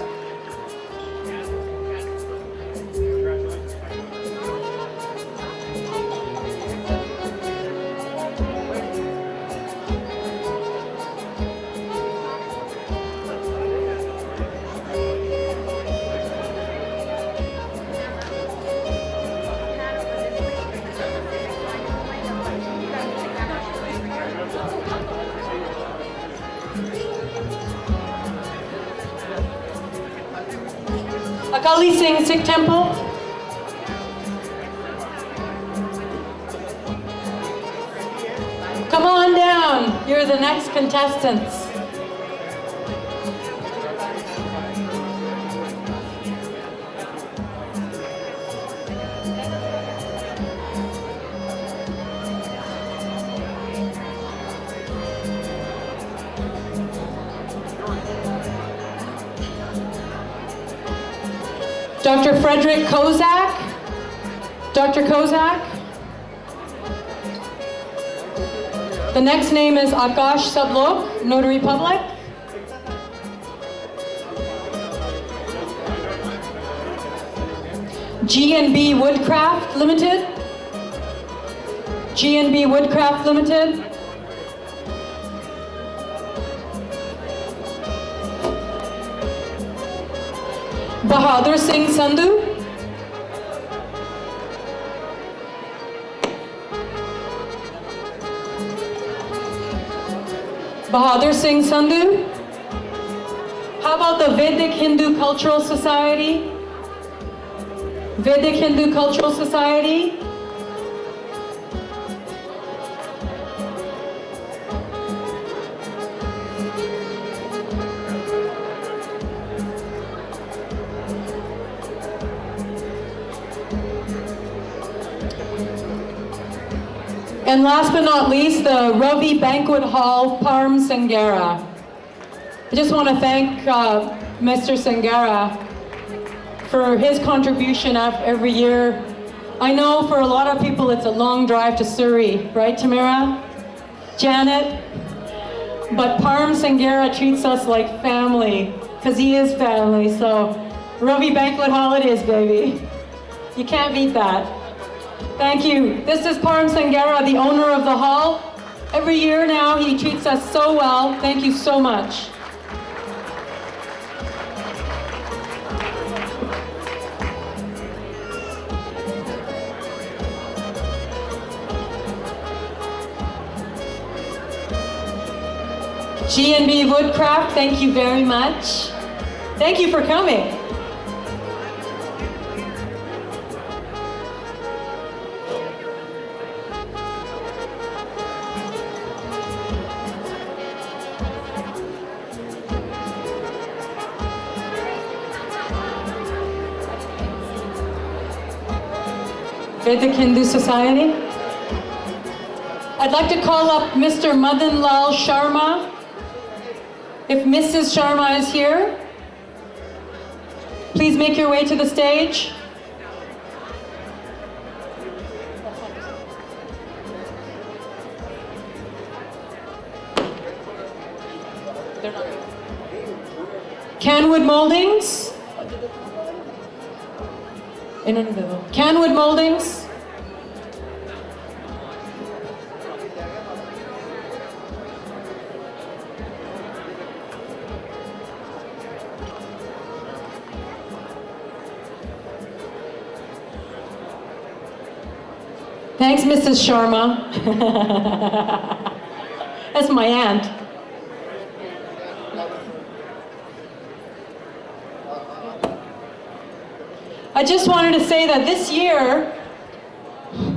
Akali Singh Sikh Temple. Come on down, you're the next contestants. Dr. Frederick Kozak. Dr. Kozak. The next name is Akash Sablok, Notary Public. G&B Woodcraft Limited. G&B Woodcraft Limited. Bahadur Singh Sandhu. Bahadur Singh Sandhu. How about the Vedic Hindu Cultural Society? Vedic Hindu Cultural Society. And last but not least, the Ravi Banquet Hall, Parm Sangara. I just want to thank Mr. Sangara for his contribution every year. I know for a lot of people it's a long drive to Surrey, right Tamara? Janet? But Parm Sangara treats us like family, because he is family, so Ravi Banquet Hall it is, baby. You can't beat that. Thank you. This is Parm Sangara, the owner of the hall. Every year now, he treats us so well. Thank you so much. G&B Woodcraft, thank you very much. Thank you for coming. Vedic Hindu Society. I'd like to call up Mr. Madan Lal Sharma. If Mrs. Sharma is here, please make your way to the stage. Canwood Moldings. Canwood Moldings. Thanks, Mrs. Sharma. That's my aunt. I just wanted to say that this year,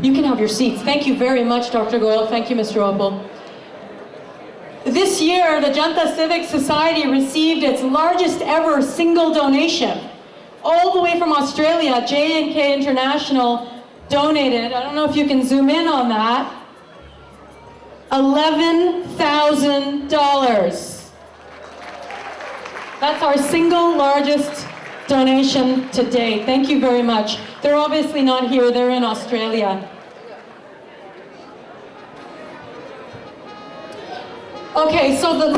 you can have your seats. Thank you very much, Dr. Goyal. Thank you, Mr. Opal. This year, the Janta Civic Society received its largest ever single donation, all the way from Australia. J&K International donated, I don't know if you can zoom in on that, $11,000. That's our single largest donation to date. Thank you very much. They're obviously not here, they're in Australia. Okay, so the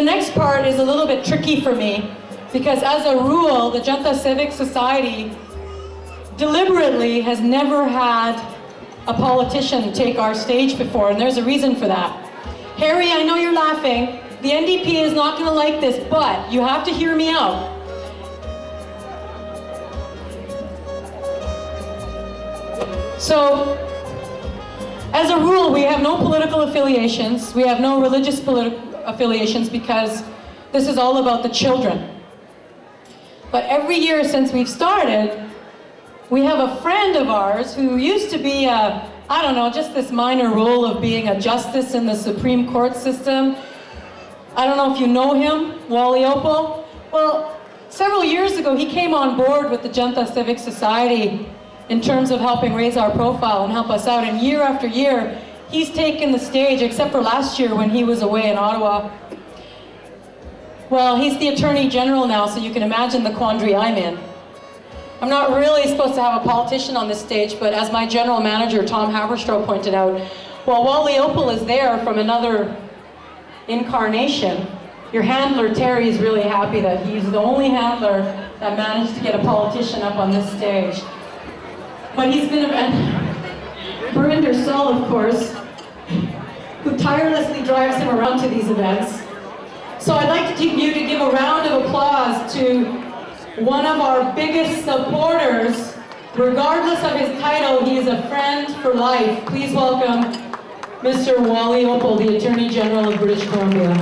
next part is a little bit tricky for me, because as a rule, the Janta Civic Society deliberately has never had a politician take our stage before, and there's a reason for that. Harry, I know you're laughing. The NDP is not going to like this, but you have to hear me out. So, as a rule, we have no political affiliations. We have no religious affiliations because this is all about the children. But every year since we've started, we have a friend of ours who used to be I don't know, just this minor role of being a justice in the Supreme Court system. I don't know if you know him, Wally Opal. Well, several years ago, he came on board with the Janta Civic Society in terms of helping raise our profile and help us out. And year after year, he's taken the stage, except for last year when he was away in Ottawa. Well, he's the Attorney General now, so you can imagine the quandary I'm in. I'm not really supposed to have a politician on this stage, but as my general manager, Tom Haberstroh, pointed out, while Wally Opal is there from another incarnation, your handler, Terry, is really happy that he's the only handler that managed to get a politician up on this stage. But he's been Burinder Sull, of course, who tirelessly drives him around to these events. So I'd like you to give a round of applause to one of our biggest supporters. Regardless of his title, he is a friend for life. Please welcome Mr. Wally Opal, the Attorney General of British Columbia.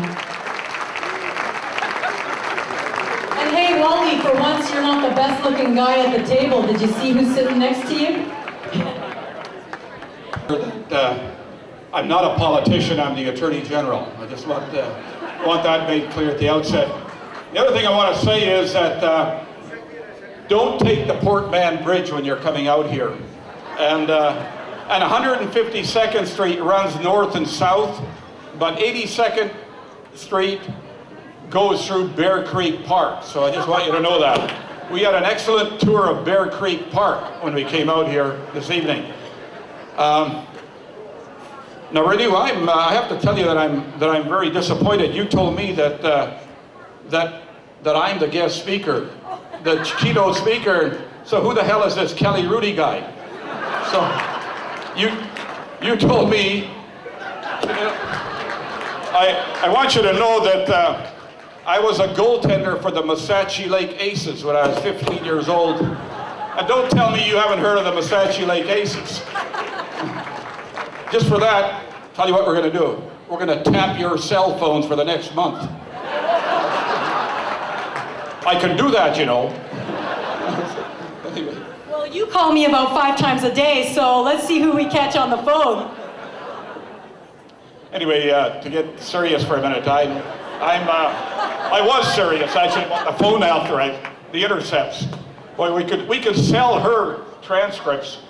And hey, Wally, for once you're not the best looking guy at the table. Did you see who's sitting next to you? I'm not a politician, I'm the Attorney General. I just want that made clear at the outset. The other thing I want to say is that don't take the Port Mann Bridge when you're coming out here. And 152nd Street runs north and south, but 82nd Street goes through Bear Creek Park. So I just want you to know that. We had an excellent tour of Bear Creek Park when we came out here this evening. Now, Renew, I have to tell you that I'm very disappointed. You told me that I'm the guest speaker, the keynote speaker. So who the hell is this Kelly Rudy guy? So you told me. I want you to know that I was a goaltender for the Massachi Lake Aces when I was 15 years old. And don't tell me you haven't heard of the Massachi Lake Aces. Just for that, tell you what we're going to do. We're going to tap your cell phones for the next month. I can do that, you know. Anyway. Well, you call me about 5 times a day, so let's see who we catch on the phone. Anyway, to get serious for a minute, I was serious. I should want the phone after the intercepts. Boy, we could sell her transcripts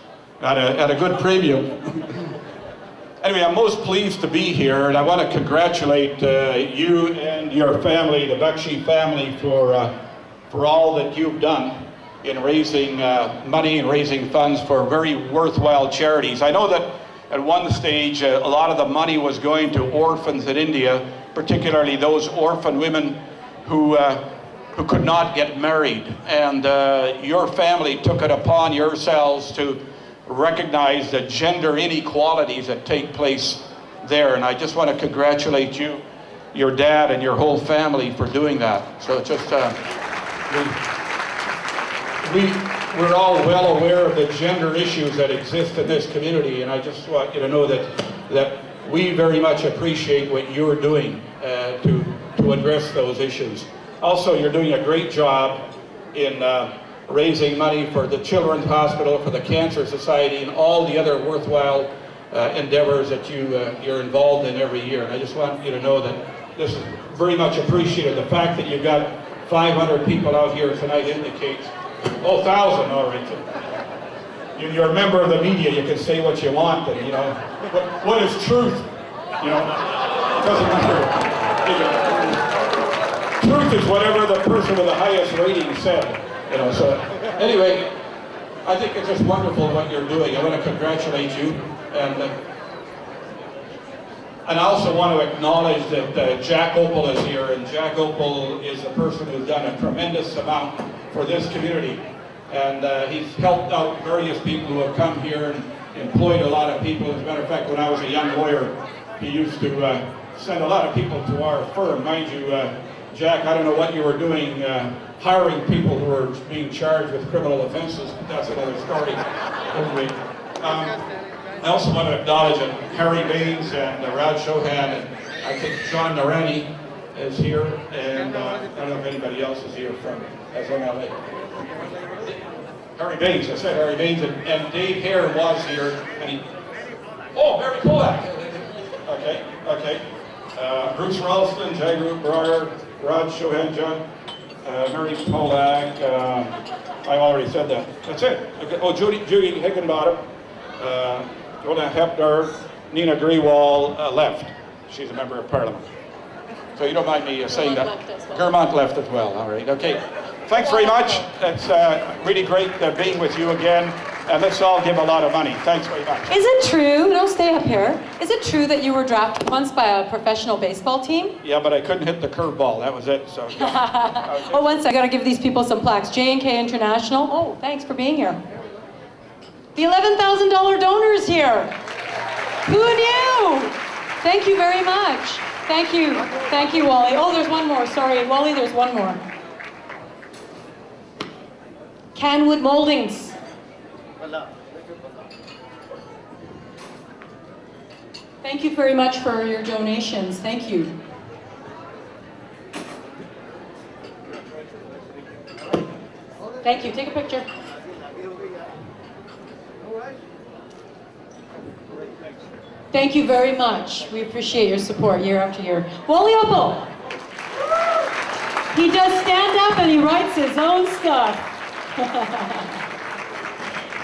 at a good premium. Anyway, I'm most pleased to be here, and I want to congratulate you and your family, the Bakshi family, for all that you've done in raising money and raising funds for very worthwhile charities. I know that at one stage, a lot of the money was going to orphans in India, particularly those orphan women who could not get married. And your family took it upon yourselves to recognize the gender inequalities that take place there. And I just want to congratulate you, your dad, and your whole family for doing that. So it's just, we're all well aware of the gender issues that exist in this community, and I just want you to know that we very much appreciate what you're doing to address those issues. Also, you're doing a great job in raising money for the Children's Hospital, for the Cancer Society, and all the other worthwhile endeavors that you're involved in every year. And I just want you to know that this is very much appreciated. The fact that you've got 500 people out here tonight indicates, 1,000 already. you're a member of the media, you can say what you want, and you know, what is truth? You know, it doesn't matter. You know, truth is whatever the person with the highest rating said. You know, so anyway, I think it's just wonderful what you're doing. I want to congratulate you, and I also want to acknowledge that Jack Opal is here, and Jack Opal is a person who's done a tremendous amount for this community. And he's helped out various people who have come here and employed a lot of people. As a matter of fact, when I was a young lawyer, he used to send a lot of people to our firm. Mind you, Jack, I don't know what you were doing, hiring people who were being charged with criminal offenses, but that's another story. Anyway, I also want to acknowledge Harry Baines and Raj Chauhan, and I think John Narani is here, and I don't know if anybody else is here from SMLA. Harry Baines, I said Harry Baines, and Dave Hare was here, and he, oh, Barry Polak. Okay. Bruce Ralston, Jagru Breyer, Raj Chauhan, John, Mary Polak, I already said that. That's it. Okay. Oh, Judy Higginbottom, Jonah Hepner, Nina Grewal left. She's a member of Parliament. So you don't mind me saying that. Germont left as well, all right, okay. Thanks very much. It's really great being with you again. And let's all give a lot of money. Thanks very much. Is it true, don't stay up here, is it true that you were drafted once by a professional baseball team? Yeah, but I couldn't hit the curveball. That was it. So. Yeah. Okay. Oh, one second, I gotta give these people some plaques. J&K International, oh, thanks for being here. The $11,000 donor is here. Who knew? Thank you very much. Thank you, Wally. Oh, there's one more, sorry, Wally, there's one more. Canwood Moldings. Thank you very much for your donations. Thank you. Thank you. Take a picture. Thank you very much. We appreciate your support year after year. Wally Opal. He does stand up and he writes his own stuff.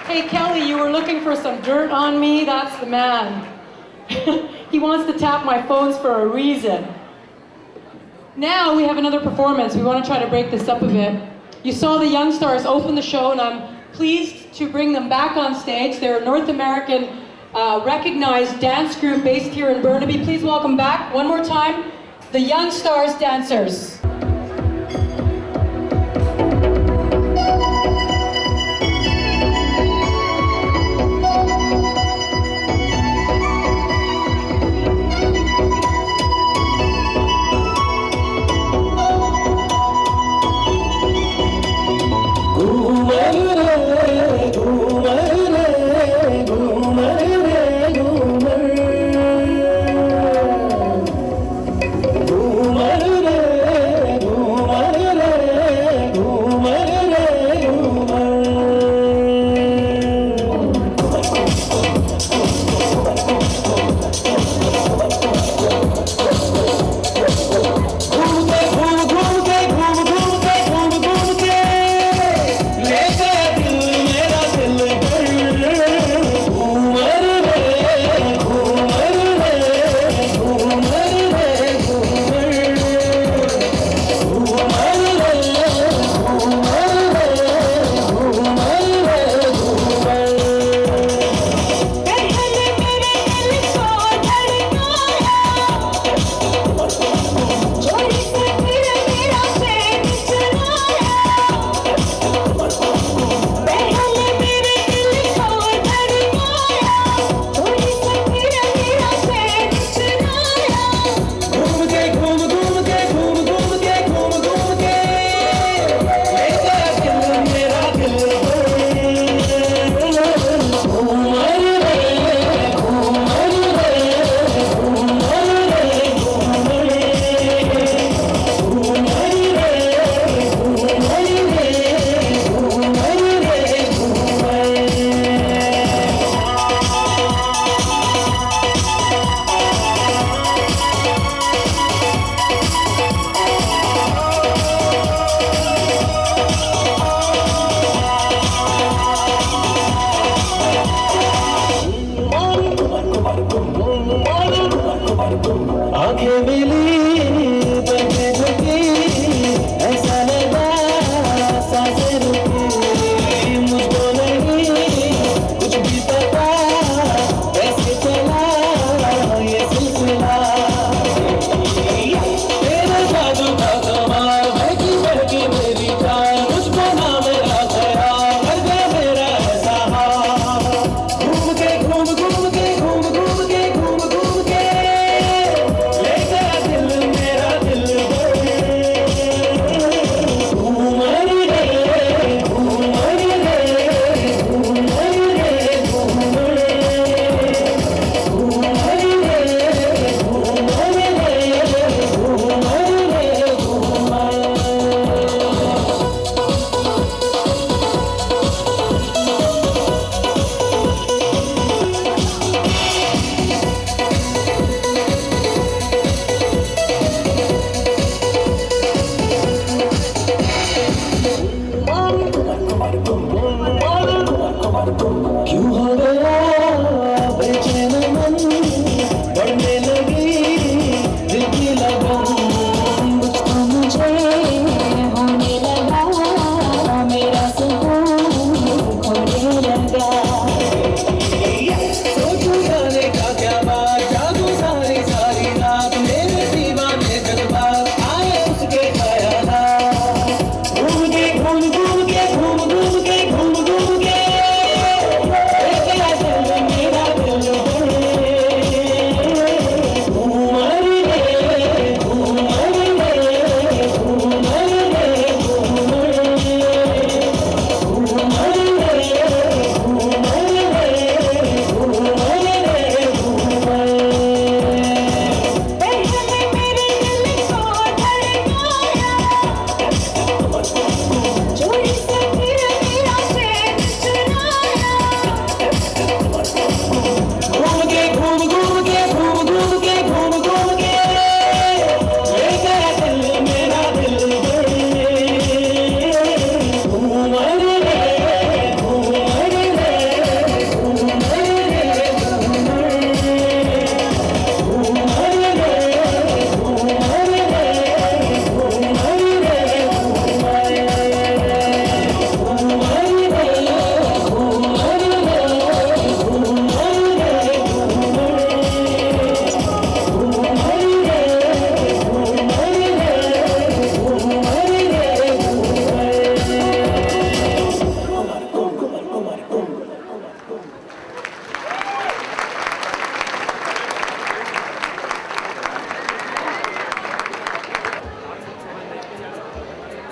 Hey Kelly, you were looking for some dirt on me? That's the man. He wants to tap my phones for a reason. Now we have another performance. We want to try to break this up a bit. You saw the Young Stars open the show, and I'm pleased to bring them back on stage. They're a North American recognized dance group based here in Burnaby. Please welcome back one more time, the Young Stars Dancers. Ghumar re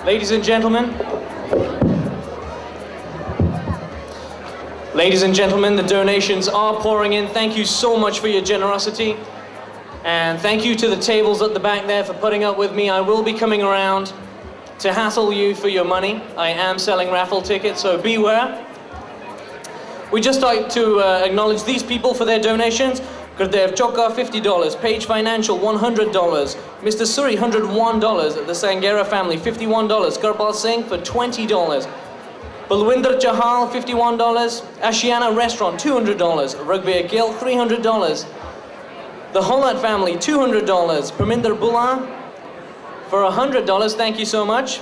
Ladies and gentlemen, the donations are pouring in. Thank you so much for your generosity. And thank you to the tables at the back there for putting up with me. I will be coming around to hassle you for your money. I am selling raffle tickets, so beware. We just like to acknowledge these people for their donations. Gurdev Choka, $50. Page Financial, $100. Mr. Suri, $101. The Sangera family, $51. Karpal Singh for $20. Balwinder Chahal, $51. Ashiana Restaurant, $200. Rugbir Gill, $300. The Hollat family, $200. Parminder Bula for $100. Thank you so much.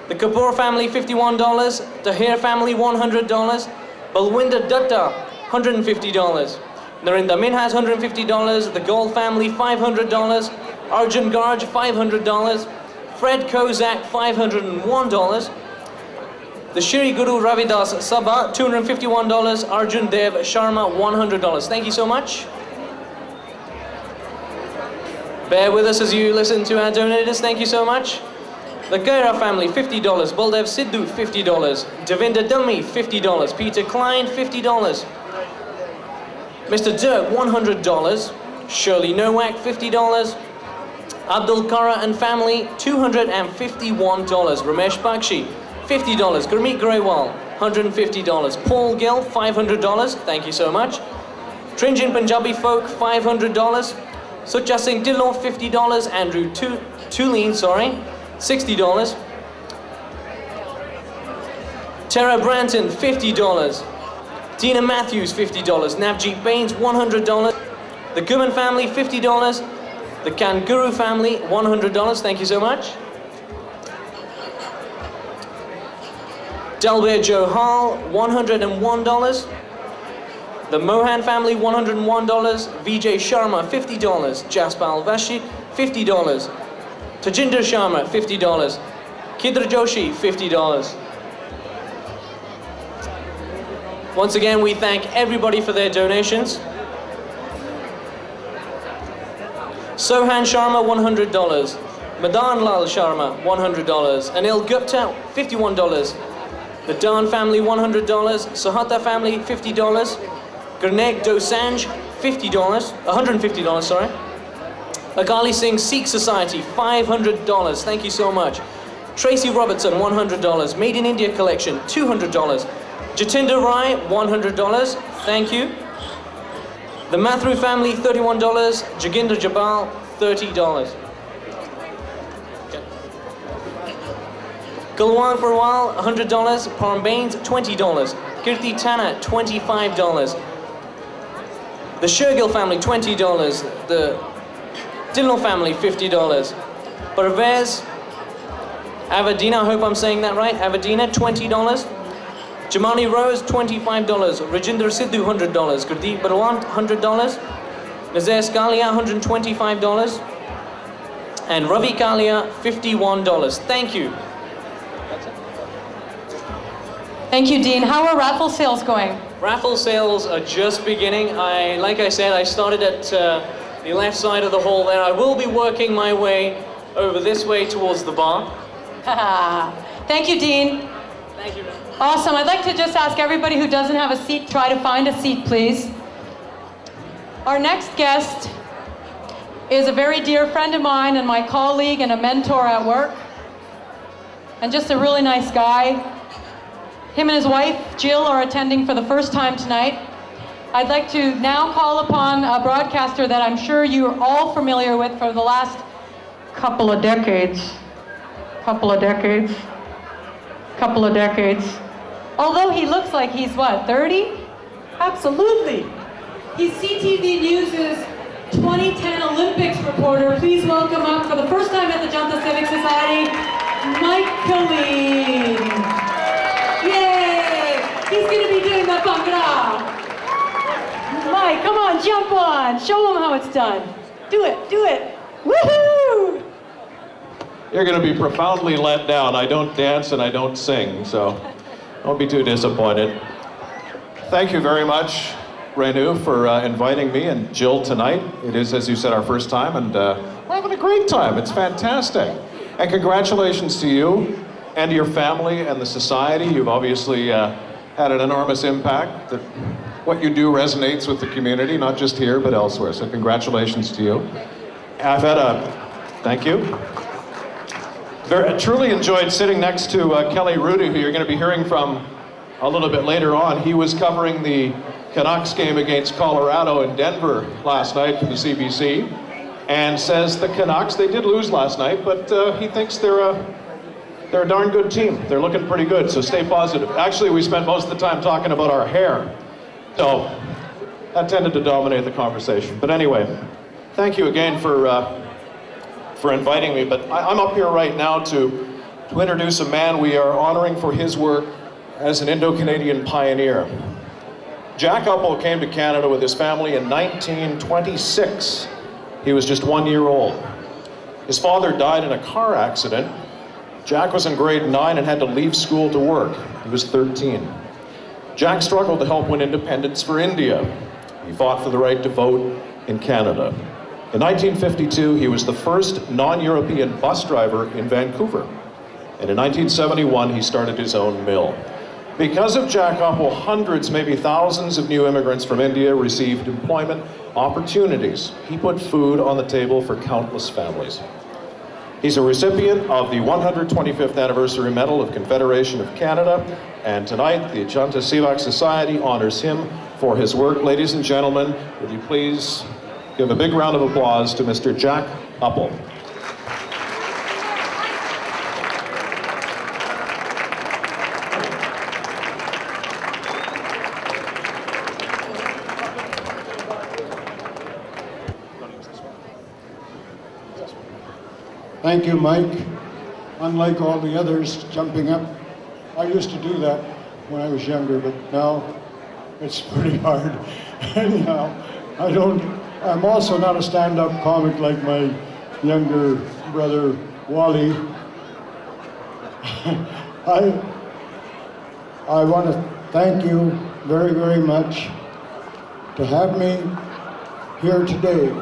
The Kapoor family, $51. The Hare family, $100. Balwinder Dutta, $150. Narinda Minhas, $150. The Gold family, $500. Arjun Garg, $500. Fred Kozak, $501. The Shri Guru Ravidas Sabha, $251. Arjun Dev Sharma, $100. Thank you so much. Bear with us as you listen to our donators. Thank you so much. The Gaira family, $50. Baldev Sidhu, $50. Devinder Dummy, $50. Peter Klein, $50. Mr. Dirk, $100. Shirley Nowak, $50. Abdul Kara and family, $251. Ramesh Bakshi, $50. Gurmeet Grewal, $150. Paul Gill, $500. Thank you so much. Trinjan Punjabi Folk, $500. Sucha Singh Dillon, $50. Andrew Tulin, $60. Tara Branton, $50. Dina Matthews, $50. Navjeet Baines, $100. The Guman family, $50. The Kanguru family, $100. Thank you so much. Dalbir Johal, $101. The Mohan family, $101. Vijay Sharma, $50. Jaspal Vashi, $50. Tajinder Sharma, $50. Kidra Joshi, $50. Once again, we thank everybody for their donations. Sohan Sharma, $100. Madan Lal Sharma, $100. Anil Gupta, $51. The Dan family, $100. Sahata family, $50. Gurnek Dosanjh, $150, sorry. Akali Singh Sikh Society, $500. Thank you so much. Tracy Robertson, $100. Made in India Collection, $200. Jatinder Rai, $100. Thank you. The Mathru family, $31. Joginder Jabal, $30. Galwan Parwal, $100. Parm Baines, $20. Kirti Tana, $25. The Shergill family, $20. The Dillon family, $50. Parvez Avadina, I hope I'm saying that right. Avadina, $20. Jamani Rose, $25. Rajinder Sidhu, $100. Gurdeep Barwant, $100. Nazair Scalia, $125. And Ravi Kalia, $51. Thank you. Thank you, Dean. How are raffle sales going? Raffle sales are just beginning. Like I said, I started at the left side of the hall there. I will be working my way over this way towards the bar. Thank you, Dean. Thank you. Awesome. I'd like to just ask everybody who doesn't have a seat, try to find a seat, please. Our next guest is a very dear friend of mine and my colleague and a mentor at work. And just a really nice guy. Him and his wife, Jill, are attending for the first time tonight. I'd like to now call upon a broadcaster that I'm sure you're all familiar with for the last couple of decades. Although he looks like he's what, 30? Absolutely. He's CTV News' 2010 Olympics reporter. Please welcome up for the first time at the Janta Sewak Society, Mike Killeen. Yay! He's going to be doing the bhangra. Mike, come on, jump on. Show him how it's done. Do it. Woohoo! You're going to be profoundly let down. I don't dance and I don't sing, so don't be too disappointed. Thank you very much, Renu, for inviting me and Jill tonight. It is, as you said, our first time, and we're having a great time. It's fantastic. And congratulations to you and to your family and the society. You've obviously had an enormous impact. That what you do resonates with the community, not just here, but elsewhere. So congratulations to you. Thank you. Truly enjoyed sitting next to Kelly Rudy, who you're going to be hearing from a little bit later on. He was covering the Canucks game against Colorado in Denver last night for the CBC, and says the Canucks, they did lose last night, but he thinks they're a darn good team. They're looking pretty good, so stay positive. Actually, we spent most of the time talking about our hair, so that tended to dominate the conversation. But anyway, thank you again for inviting me. But I'm up here right now to introduce a man we are honoring for his work as an Indo-Canadian pioneer. Jack Uppel came to Canada with his family in 1926. He was just 1 year old. His father died in a car accident. Jack was in grade 9 and had to leave school to work. He was 13. Jack struggled to help win independence for India. He fought for the right to vote in Canada. In 1952, he was the first non-European bus driver in Vancouver. And in 1971, he started his own mill. Because of Jack Uppel, hundreds, maybe thousands of new immigrants from India received employment opportunities. He put food on the table for countless families. He's a recipient of the 125th Anniversary Medal of Confederation of Canada, and tonight the Janta Sewak Society honors him for his work. Ladies and gentlemen, would you please give a big round of applause to Mr. Jack Uppel. Thank you, Mike. Unlike all the others jumping up, I used to do that when I was younger, but now it's pretty hard. Anyhow, I'm also not a stand-up comic like my younger brother, Wally. I want to thank you very, very much to have me here today.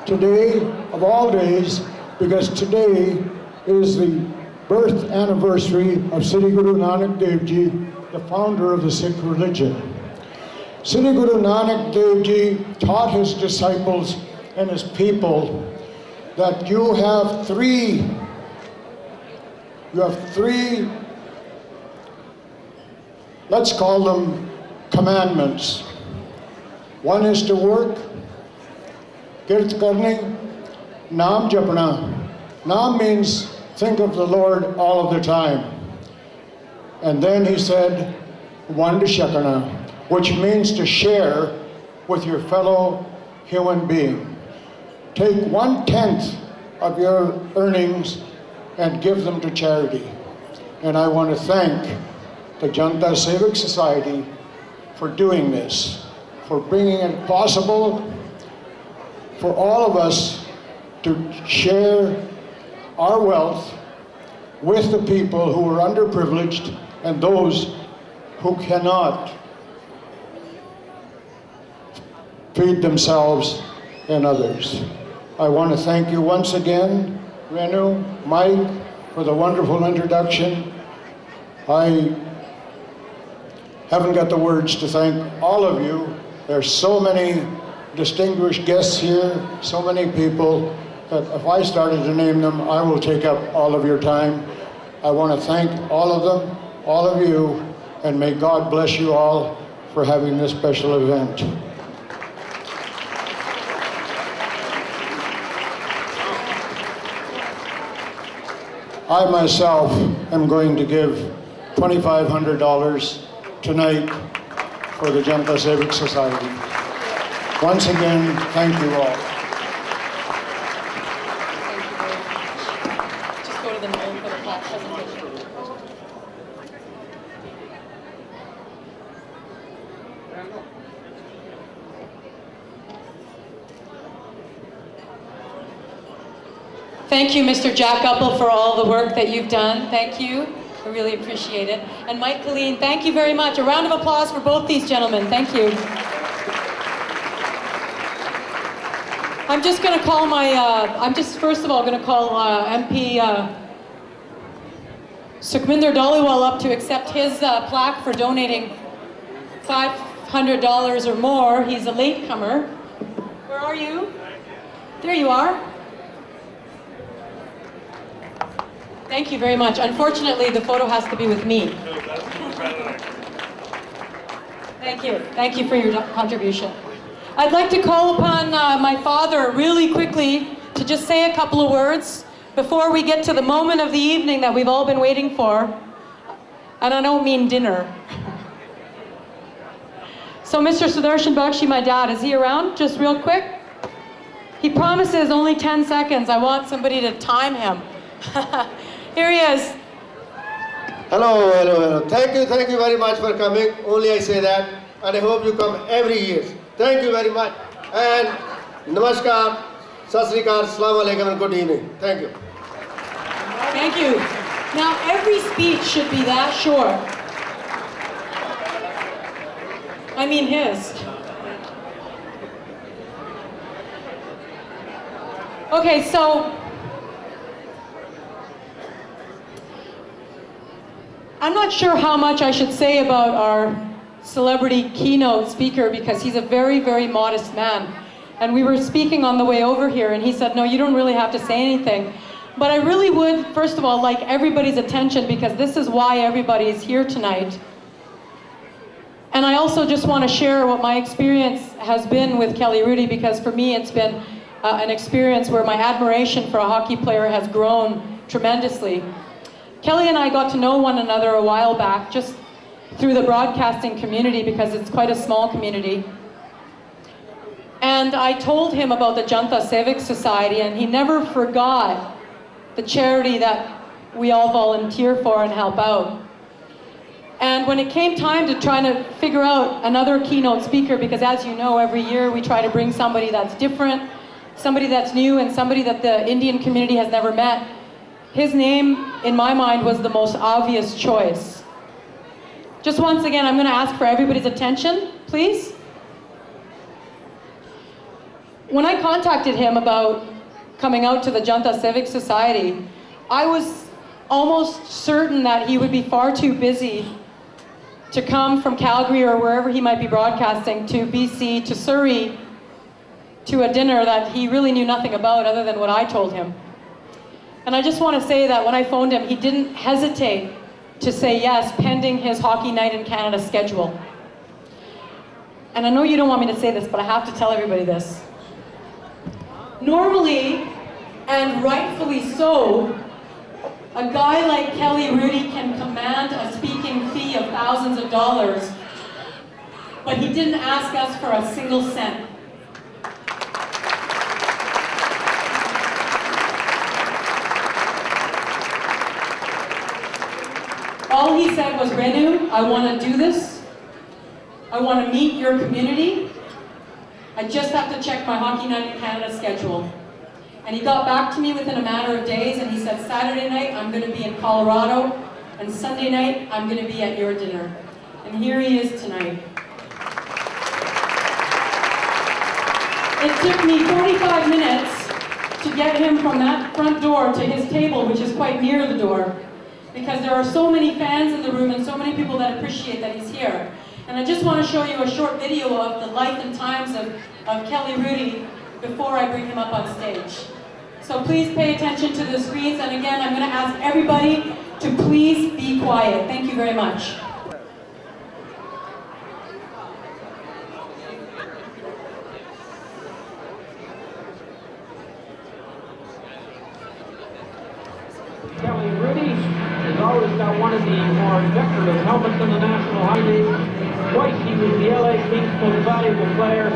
Today, of all days, because today is the birth anniversary of Sri Guru Nanak Dev Ji, the founder of the Sikh religion. Sri Guru Nanak Dev Ji taught his disciples and his people that you have three, let's call them commandments. One is to work, kirt karni, naam japna. Naam means think of the Lord all of the time. And then he said, one to shakana, which means to share with your fellow human being. Take 1/10 of your earnings and give them to charity. And I want to thank the Janta Sewak Society for doing this, for bringing it possible for all of us to share our wealth with the people who are underprivileged and those who cannot feed themselves and others. I want to thank you once again, Renu, Mike, for the wonderful introduction. I haven't got the words to thank all of you. There's so many distinguished guests here, so many people, that if I started to name them, I will take up all of your time. I want to thank all of them, all of you, and may God bless you all for having this special event. I myself am going to give $2,500 tonight for the Janta Sewak Society. Once again, thank you all. Just go to the middle for the plaque presentation. Thank you, Mr. Jack Uppel, for all the work that you've done. Thank you. I really appreciate it. And Mike Colleen, thank you very much. A round of applause for both these gentlemen. Thank you. I'm just going to call first of all, going to call MP Sukhminder Dhaliwal up to accept his plaque for donating $500 or more. He's a latecomer. Where are you? There you are. Thank you very much. Unfortunately, the photo has to be with me. Thank you. Thank you for your contribution. I'd like to call upon my father really quickly to just say a couple of words before we get to the moment of the evening that we've all been waiting for. And I don't mean dinner. So Mr. Sudarshan Bakshi, my dad, is he around? Just real quick. He promises only 10 seconds. I want somebody to time him. Here he is. Hello, hello, hello. Thank you very much for coming. Only I say that, and I hope you come every year. Thank you very much. And namaskar, sat sri akal, assalamu alaikum, and good evening. Thank you. Thank you. Now, every speech should be that short. I mean his. Okay, so I'm not sure how much I should say about our celebrity keynote speaker because he's a very, very modest man. And we were speaking on the way over here and he said, no, you don't really have to say anything. But I really would, first of all, like everybody's attention because this is why everybody is here tonight. And I also just want to share what my experience has been with Kelly Rudy because for me it's been an experience where my admiration for a hockey player has grown tremendously. Kelly and I got to know one another a while back just through the broadcasting community because it's quite a small community. And I told him about the Janta Sewak Society and he never forgot the charity that we all volunteer for and help out. And when it came time to try to figure out another keynote speaker, because as you know, every year we try to bring somebody that's different, somebody that's new, and somebody that the Indian community has never met, his name, in my mind, was the most obvious choice. Just once again, I'm going to ask for everybody's attention, please. When I contacted him about coming out to the Janta Sewak Society, I was almost certain that he would be far too busy to come from Calgary or wherever he might be broadcasting to BC, to Surrey, to a dinner that he really knew nothing about other than what I told him. And I just want to say that when I phoned him, he didn't hesitate to say yes, pending his Hockey Night in Canada schedule. And I know you don't want me to say this, but I have to tell everybody this. Normally, and rightfully so, a guy like Kelly Rudy can command a speaking fee of thousands of dollars, but he didn't ask us for a single cent. All he said was, Renu, I want to do this. I want to meet your community. I just have to check my Hockey Night in Canada schedule. And he got back to me within a matter of days and he said, Saturday night I'm going to be in Colorado and Sunday night I'm going to be at your dinner. And here he is tonight. It took me 45 minutes to get him from that front door to his table, which is quite near the door, because there are so many fans in the room and so many people that appreciate that he's here. And I just want to show you a short video of the life and times of Kelly Rudy before I bring him up on stage. So please pay attention to the screens, and again, I'm going to ask everybody to please be quiet. Thank you very much. Kelly Rudy has always got one of the more decorative helmets in the National Hockey League. Twice he was the LA Kings Most Valuable Player.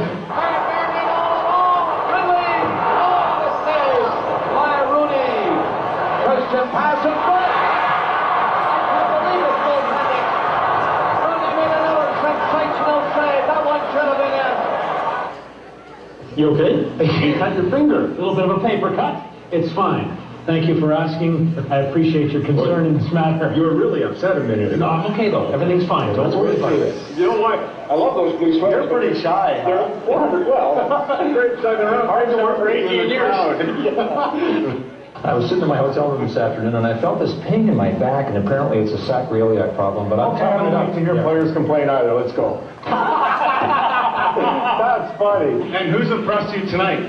Christian pass and goal! I believe it's goaltending. Rooney made another sensational save. That one should have been in. You okay? You cut your finger. A little bit of a paper cut. It's fine. Thank you for asking. I appreciate your concern in this matter. You were really upset a minute ago. No, I'm okay though. Everything's fine. Don't worry about it. You know what? I love those blue sweaters. You're pretty shy. They're well. Great second round. Hard to work. Great years. I was sitting in my hotel room this afternoon and I felt this pain in my back, and apparently it's a sacroiliac problem, but I'm I don't like to hear players complain either. Let's go. That's funny. And who's impressed you tonight?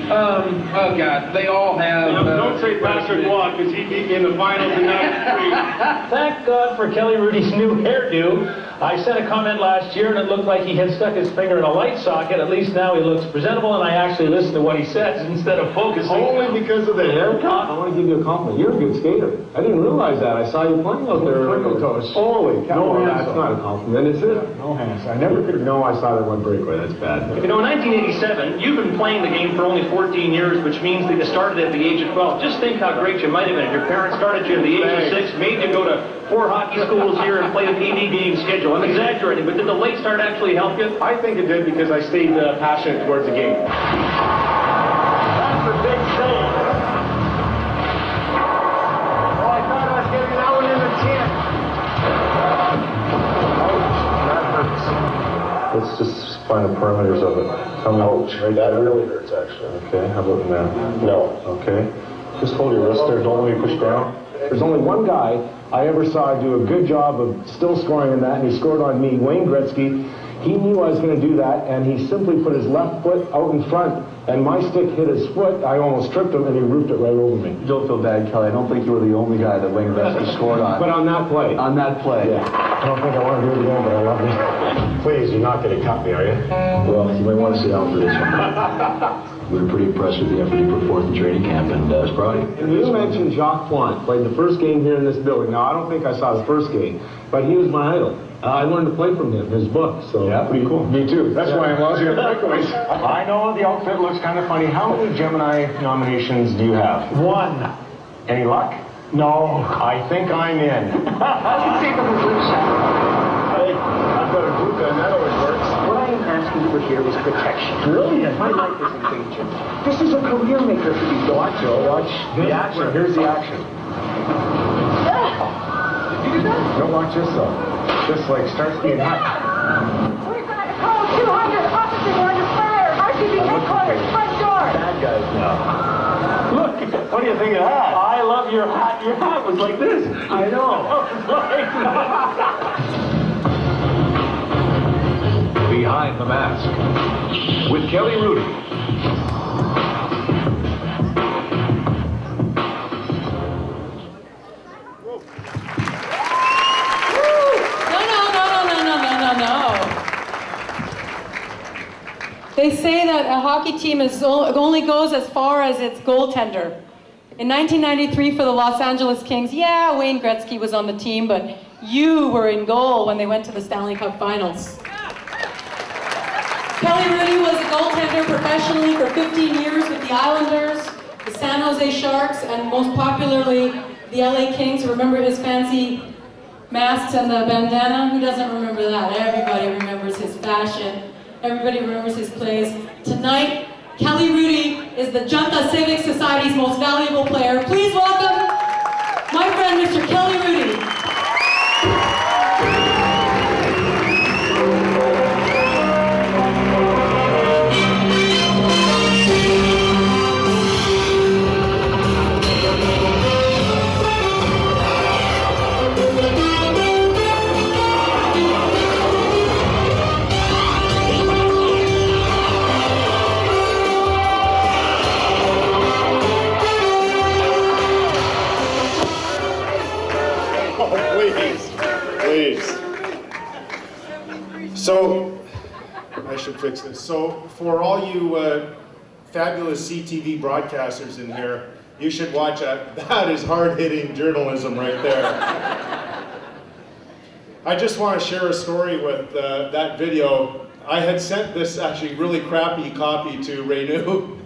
Oh God, they all have. Don't say Patrick Waugh, because he beat me in the finals in '93. Thank God for Kelly Rudy's new hairdo. I sent a comment last year and it looked like he had stuck his finger in a light socket. At least now he looks presentable and I actually listen to what he says instead of focusing. Only because of the haircut? I want to give you a compliment. You're a good skater. I didn't realize that. I saw you playing out there. Twinkle toes. Holy cow. No, that's not a compliment, is it? No hands. I never could have known I saw that one breakaway. That's bad. You know, in 1987, you've been playing the game for only 14 years, which means that you started at the age of 12. Just think how great you might have been. Your parents started you at the age of 6, made you go to 4 hockey schools here and play an 80 game schedule. I'm exaggerating, but did the late start actually help you? I think it did because I stayed passionate towards the game. That's a big save. Oh, I thought I was getting that one in the 10. That hurts. Let's just find the perimeters of it. Ouch, right? That really hurts, actually. Okay, how about now? No. Okay. Just hold your wrist there. Don't let me push down. There's only one guy I ever saw do a good job of still scoring in that, and he scored on me, Wayne Gretzky. He knew I was going to do that, and he simply put his left foot out in front, and my stick hit his foot. I almost tripped him, and he roofed it right over me. Don't feel bad, Kelly. I don't think you were the only guy that Wayne Gretzky scored on. But on that play. On that play. Yeah. I don't think I want to do it again, but I love it. Please, you're not going to cut me, are you? Well, you might want to sit down for this one. We were pretty impressed with the effort he put forth in training camp, and I was proud of you. You mentioned Jacques Plante, played the first game here in this building. Now, I don't think I saw the first game, but he was my idol. I learned to play from him, his book, so yeah, pretty cool. Me too. That's why I'm lousy at breakaways. I know the outfit looks kind of funny. How many Gemini nominations do you have? 1. Any luck? No. I think I'm in. How do you think of a blue shot? Hey, I've got a blue gun, that always works. What I am asking you for here is protection. Brilliant. My life is in danger. This is a career maker for you. Watch, Joe, watch the action. Here's the action. Did you do that? Don't watch this though. Just like starts being hot. We've got a code 200 officers are under fire. RTB headquarters, front door. Bad guys now. Look, what do you think of that? I love your hat. Your hat was like this. I know. Behind the Mask with Kelly Rudy. They say that a hockey team only goes as far as its goaltender. In 1993 for the Los Angeles Kings, yeah, Wayne Gretzky was on the team, but you were in goal when they went to the Stanley Cup Finals. Kelly Rudy was a goaltender professionally for 15 years with the Islanders, the San Jose Sharks, and most popularly, the LA Kings. Remember his fancy masks and the bandana? Who doesn't remember that? Everybody remembers his fashion. Everybody remembers his plays. Tonight, Kelly Rudy is the Janta Sewak Society's most valuable player. Please welcome my friend, Mr. Kelly Rudy. So, I should fix this. So, for all you fabulous CTV broadcasters in here, you should watch that. That is hard-hitting journalism right there. I just want to share a story with that video. I had sent this actually really crappy copy to Renew.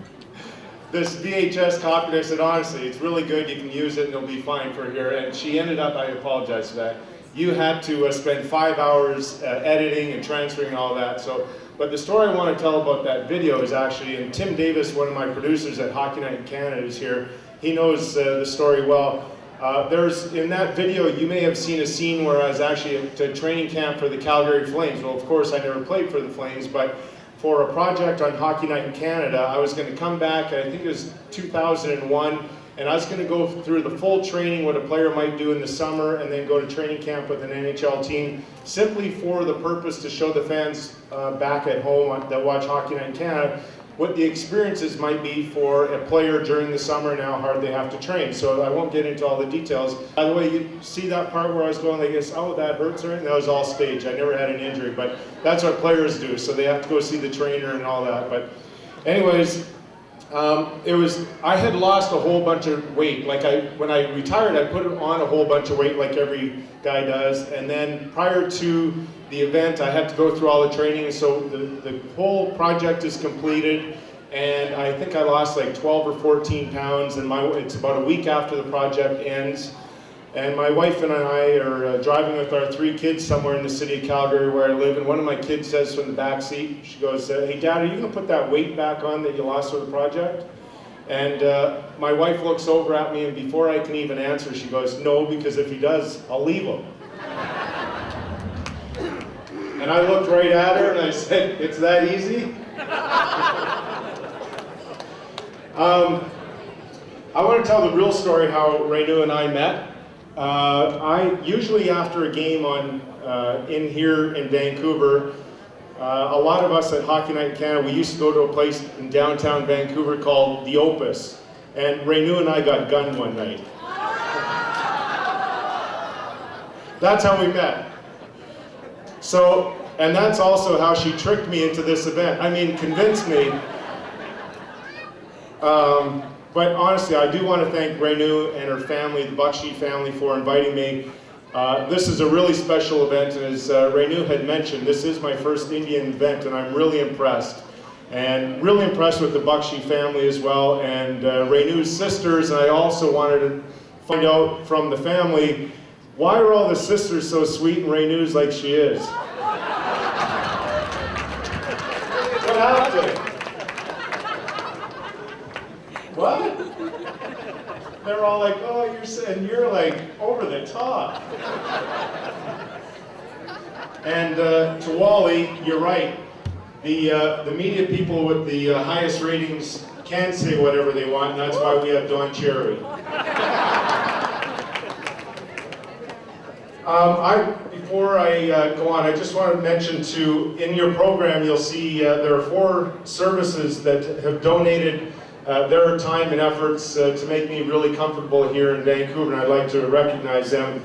This VHS copy, and I said, honestly, it's really good, you can use it and it'll be fine for here. And she ended up, I apologize for that, you had to spend 5 hours editing and transferring all that. So, but the story I want to tell about that video is actually, and Tim Davis, one of my producers at Hockey Night in Canada, is here. He knows the story well. In that video, you may have seen a scene where I was actually at a training camp for the Calgary Flames. Well, of course, I never played for the Flames, but for a project on Hockey Night in Canada, I was going to come back, and I think it was 2001, And I was going to go through the full training, what a player might do in the summer, and then go to training camp with an NHL team, simply for the purpose to show the fans back at home that watch Hockey Night in Canada what the experiences might be for a player during the summer and how hard they have to train. So I won't get into all the details. By the way, you see that part where I was going like this, oh, that hurts, right? And that was all staged. I never had an injury, but that's what players do. So they have to go see the trainer and all that. But anyways, I had lost a whole bunch of weight. Like when I retired, I put on a whole bunch of weight like every guy does. And then prior to the event, I had to go through all the training. So the whole project is completed. And I think I lost like 12 or 14 pounds. And it's about a week after the project ends. And my wife and I are driving with our 3 kids somewhere in the city of Calgary where I live, and one of my kids says from the back seat, she goes, hey Dad, are you going to put that weight back on that you lost with the project? And my wife looks over at me, and before I can even answer, she goes, no, because if he does, I'll leave him. And I looked right at her and I said, it's that easy? I want to tell the real story how Renu and I met. Usually after a game in here in Vancouver, a lot of us at Hockey Night in Canada, we used to go to a place in downtown Vancouver called The Opus, and Renu and I got gunned one night. That's how we met. So, and that's also how she tricked me into this event. I mean, convinced me. But honestly, I do want to thank Renu and her family, the Bakshi family, for inviting me. This is a really special event, and as Renu had mentioned, this is my first Indian event, and I'm really impressed. And really impressed with the Bakshi family as well, and Renu's sisters. And I also wanted to find out from the family, why are all the sisters so sweet and Renu's like she is? What happened? What? They're all like, oh, you're like over the top. And to Wally, you're right. The media people with the highest ratings can say whatever they want, and that's why we have Don Cherry. Before I go on, I just want to mention in your program, you'll see there are 4 services that have donated their time and efforts to make me really comfortable here in Vancouver, and I'd like to recognize them.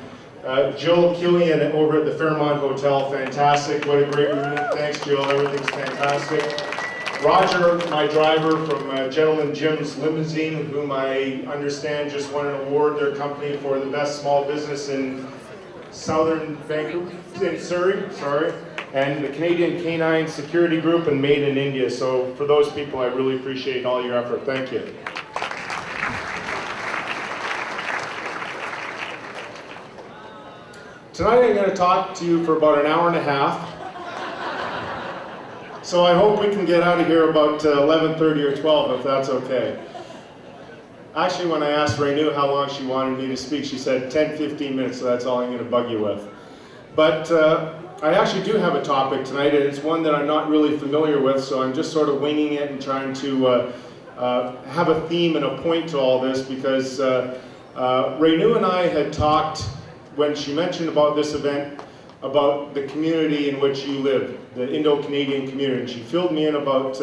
Jill Killian over at the Fairmont Hotel, fantastic, what a great room. Thanks Jill, everything's fantastic. Roger, my driver from Gentleman Jim's Limousine, whom I understand just won an award, their company, for the best small business in southern Vancouver, in Surrey, sorry. And the Canadian Canine Security Group, and Made in India. So for those people, I really appreciate all your effort. Thank you. Tonight I'm going to talk to you for about an hour and a half. So I hope we can get out of here about 11:30 or 12, if that's okay. Actually, when I asked Renu how long she wanted me to speak, she said 10-15 minutes, so that's all I'm going to bug you with. But I actually do have a topic tonight, and it's one that I'm not really familiar with, so I'm just sort of winging it and trying to have a theme and a point to all this, because Renu and I had talked, when she mentioned about this event, about the community in which you live, the Indo-Canadian community. She filled me in about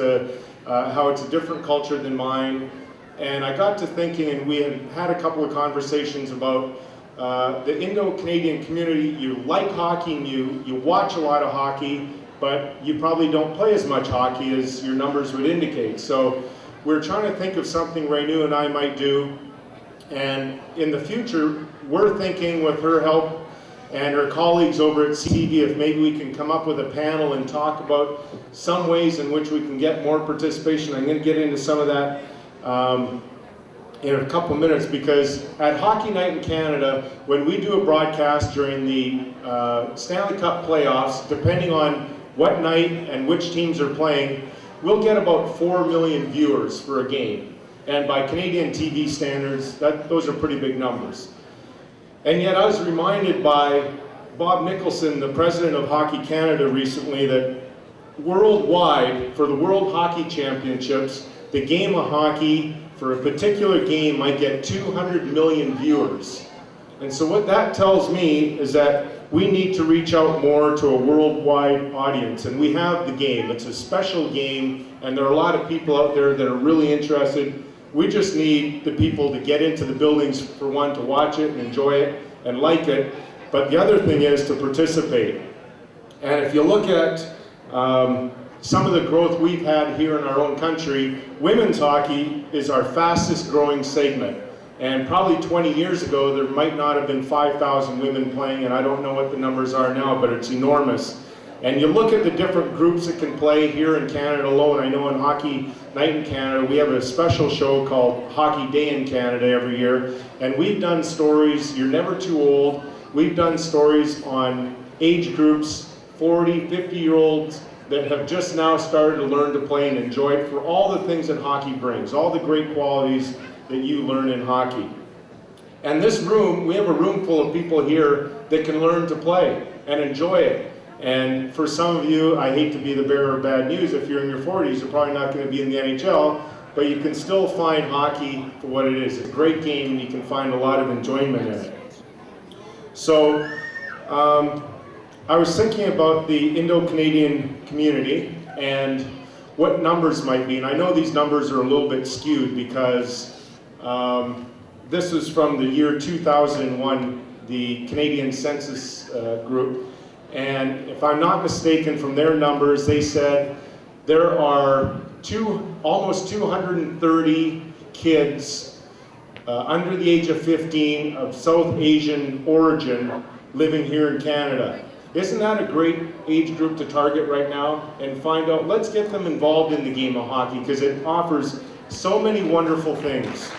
how it's a different culture than mine, and I got to thinking, and we had a couple of conversations about the Indo-Canadian community. You like hockey and you watch a lot of hockey, but you probably don't play as much hockey as your numbers would indicate. So we're trying to think of something Renu and I might do, and in the future we're thinking, with her help and her colleagues over at CTV, if maybe we can come up with a panel and talk about some ways in which we can get more participation. I'm going to get into some of that in a couple minutes, because at Hockey Night in Canada, when we do a broadcast during the Stanley Cup playoffs, depending on what night and which teams are playing, we'll get about 4 million viewers for a game. And by Canadian TV standards, those are pretty big numbers. And yet I was reminded by Bob Nicholson, the president of Hockey Canada, recently, that worldwide, for the World Hockey Championships, the game of hockey for a particular game might get 200 million viewers. And so what that tells me is that we need to reach out more to a worldwide audience. And we have the game. It's a special game, and there are a lot of people out there that are really interested. We just need the people to get into the buildings, for one, to watch it and enjoy it and like it. But the other thing is to participate. And if you look at some of the growth we've had here in our own country, women's hockey is our fastest growing segment. And probably 20 years ago, there might not have been 5,000 women playing, and I don't know what the numbers are now, but it's enormous. And you look at the different groups that can play here in Canada alone. I know in Hockey Night in Canada, we have a special show called Hockey Day in Canada every year. And we've done stories, you're never too old. We've done stories on age groups, 40, 50-year-olds that have just now started to learn to play and enjoy it for all the things that hockey brings, all the great qualities that you learn in hockey. And this room, we have a room full of people here that can learn to play and enjoy it. And for some of you, I hate to be the bearer of bad news, if you're in your 40s, you're probably not going to be in the NHL, but you can still find hockey for what it is. It's a great game, and you can find a lot of enjoyment in it. So, I was thinking about the Indo-Canadian community and what numbers might be. And I know these numbers are a little bit skewed because this is from the year 2001, the Canadian Census group. And if I'm not mistaken, from their numbers, they said there are almost 230 kids under the age of 15 of South Asian origin living here in Canada. Isn't that a great age group to target right now and find out, let's get them involved in the game of hockey because it offers so many wonderful things.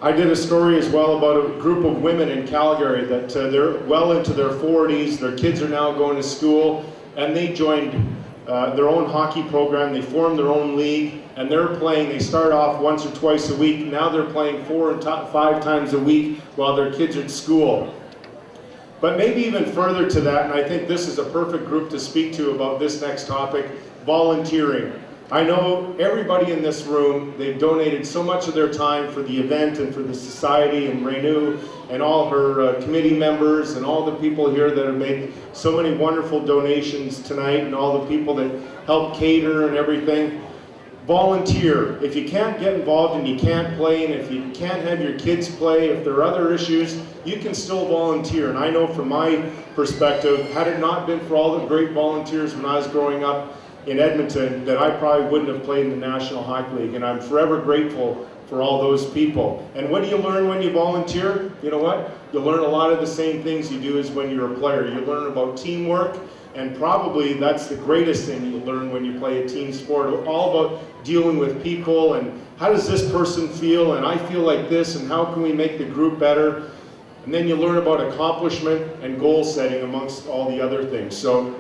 I did a story as well about a group of women in Calgary that they're well into their 40s, their kids are now going to school, and they joined their own hockey program, they formed their own league, and they're playing, they start off once or twice a week, now they're playing 4 and 5 times a week while their kids are at school. But maybe even further to that, and I think this is a perfect group to speak to about this next topic, volunteering. I know everybody in this room, they've donated so much of their time for the event and for the society and Renew and all her committee members and all the people here that have made so many wonderful donations tonight and all the people that help cater and everything. Volunteer. If you can't get involved and you can't play, and if you can't have your kids play, if there are other issues, you can still volunteer. And I know from my perspective, had it not been for all the great volunteers when I was growing up in Edmonton, that I probably wouldn't have played in the National Hockey League, and I'm forever grateful for all those people. And what do you learn when you volunteer? You know what? You learn a lot of the same things you do as when you're a player. You learn about teamwork, and probably that's the greatest thing you learn when you play a team sport, all about dealing with people and how does this person feel, and I feel like this, and how can we make the group better? And then you learn about accomplishment and goal setting amongst all the other things. So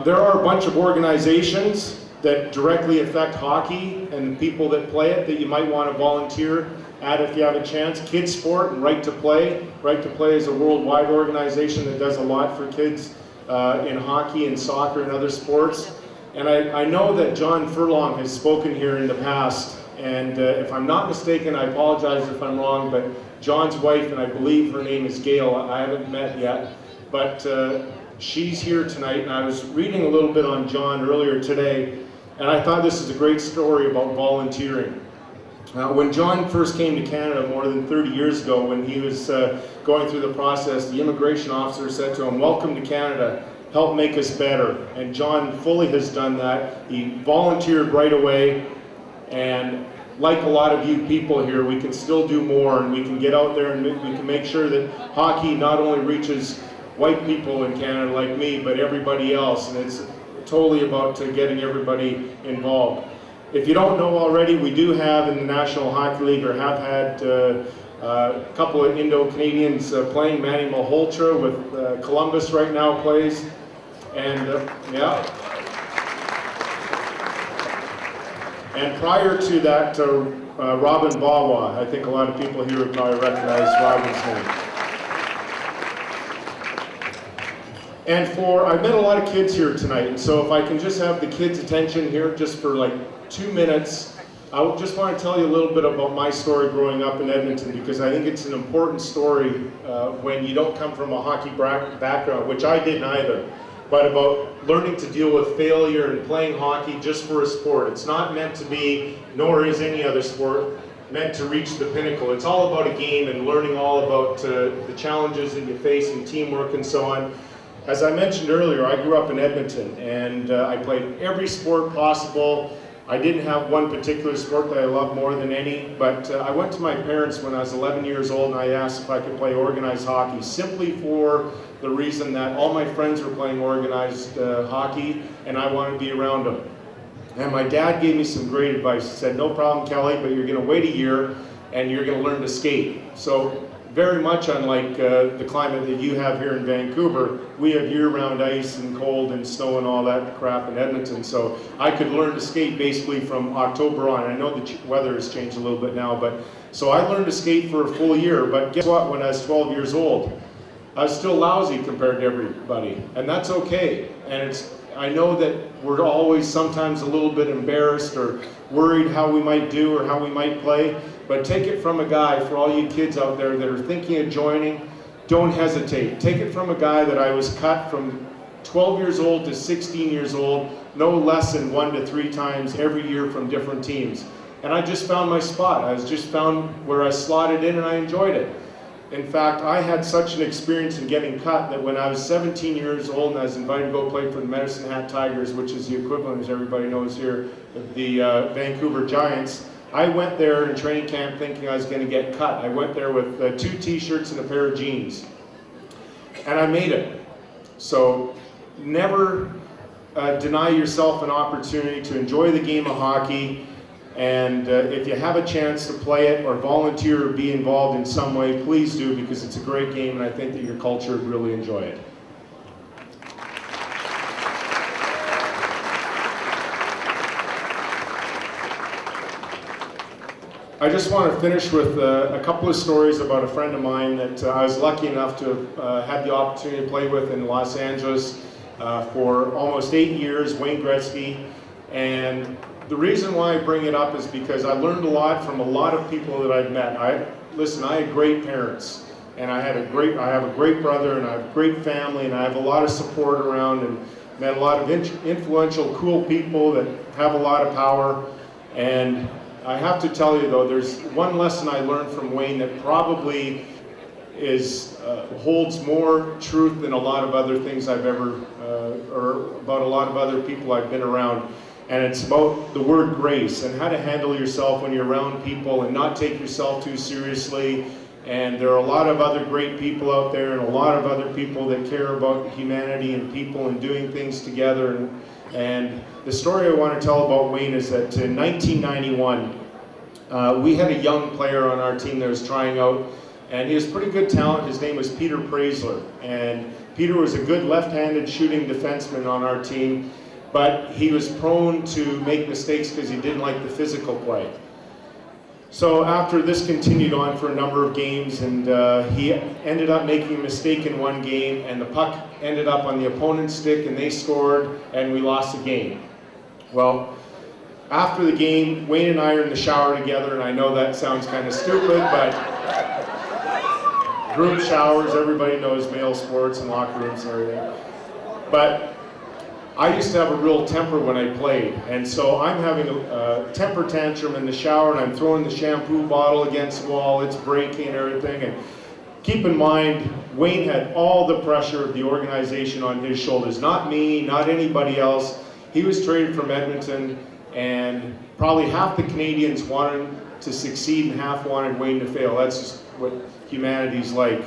there are a bunch of organizations that directly affect hockey and the people that play it that you might want to volunteer at if you have a chance. Kids Sport and Right to Play. Right to Play is a worldwide organization that does a lot for kids in hockey and soccer and other sports. And I know that John Furlong has spoken here in the past, and if I'm not mistaken, I apologize if I'm wrong, but John's wife, and I believe her name is Gail, I haven't met yet, but she's here tonight, and I was reading a little bit on John earlier today, and I thought this is a great story about volunteering. When John first came to Canada more than 30 years ago, when he was going through the process, the immigration officer said to him, "Welcome to Canada, help make us better." And John fully has done that. He volunteered right away, and like a lot of you people here, we can still do more, and we can get out there and we can make sure that hockey not only reaches white people in Canada like me, but everybody else, and it's totally about getting everybody involved. If you don't know already, we do have in the National Hockey League, or have had a couple of Indo-Canadians playing. Manny Malhotra with Columbus right now plays, and yeah. And prior to that, Robin Bawa. I think a lot of people here would probably recognize Robin's name. And I've met a lot of kids here tonight, and so if I can just have the kids' attention here just for like 2 minutes, I just want to tell you a little bit about my story growing up in Edmonton, because I think it's an important story when you don't come from a hockey background, which I didn't either, but about learning to deal with failure and playing hockey just for a sport. It's not meant to be, nor is any other sport, meant to reach the pinnacle. It's all about a game and learning all about the challenges that you face and teamwork and so on. As I mentioned earlier, I grew up in Edmonton, and I played every sport possible. I didn't have one particular sport that I loved more than any, but I went to my parents when I was 11 years old and I asked if I could play organized hockey, simply for the reason that all my friends were playing organized hockey and I wanted to be around them. And my dad gave me some great advice. He said, no problem, Kelly, but you're going to wait a year and you're going to learn to skate. So very much unlike the climate that you have here in Vancouver, we have year-round ice and cold and snow and all that crap in Edmonton. So I could learn to skate basically from October on. I know the weather has changed a little bit now, but so I learned to skate for a full year. But guess what? When I was 12 years old, I was still lousy compared to everybody, and that's okay. And I know that we're always sometimes a little bit embarrassed or worried how we might do or how we might play. But take it from a guy, for all you kids out there that are thinking of joining, don't hesitate. Take it from a guy that I was cut from 12 years old to 16 years old, no less than 1 to 3 times every year from different teams. And I just found my spot. I just found where I slotted in and I enjoyed it. In fact, I had such an experience in getting cut that when I was 17 years old and I was invited to go play for the Medicine Hat Tigers, which is the equivalent, as everybody knows here, of the Vancouver Giants, I went there in training camp thinking I was going to get cut. I went there with 2 t-shirts and a pair of jeans. And I made it. So never deny yourself an opportunity to enjoy the game of hockey. And if you have a chance to play it or volunteer or be involved in some way, please do, because it's a great game and I think that your culture would really enjoy it. I just want to finish with a couple of stories about a friend of mine that I was lucky enough to have had the opportunity to play with in Los Angeles for almost 8 years, Wayne Gretzky. And the reason why I bring it up is because I learned a lot from a lot of people that I've met. I had great parents, and I have a great brother, and I have a great family, and I have a lot of support around, and met a lot of influential, cool people that have a lot of power. And I have to tell you though, there's one lesson I learned from Wayne that probably holds more truth than a lot of other things I've ever, or about a lot of other people I've been around. And it's about the word grace and how to handle yourself when you're around people and not take yourself too seriously. And there are a lot of other great people out there and a lot of other people that care about humanity and people and doing things together. And the story I want to tell about Wayne is that in 1991, we had a young player on our team that was trying out, and he was pretty good talent. His name was Peter Praisler, and Peter was a good left-handed shooting defenseman on our team, but he was prone to make mistakes because he didn't like the physical play. So after this continued on for a number of games, and he ended up making a mistake in one game, and the puck ended up on the opponent's stick, and they scored, and we lost the game. Well, after the game, Wayne and I are in the shower together, and I know that sounds kind of stupid, but group showers, everybody knows male sports and locker rooms and everything. But I used to have a real temper when I played, and so I'm having a temper tantrum in the shower, and I'm throwing the shampoo bottle against the wall, it's breaking and everything. And keep in mind, Wayne had all the pressure of the organization on his shoulders, not me, not anybody else. He was traded from Edmonton, and probably half the Canadians wanted to succeed and half wanted Wayne to fail. That's just what humanity's like.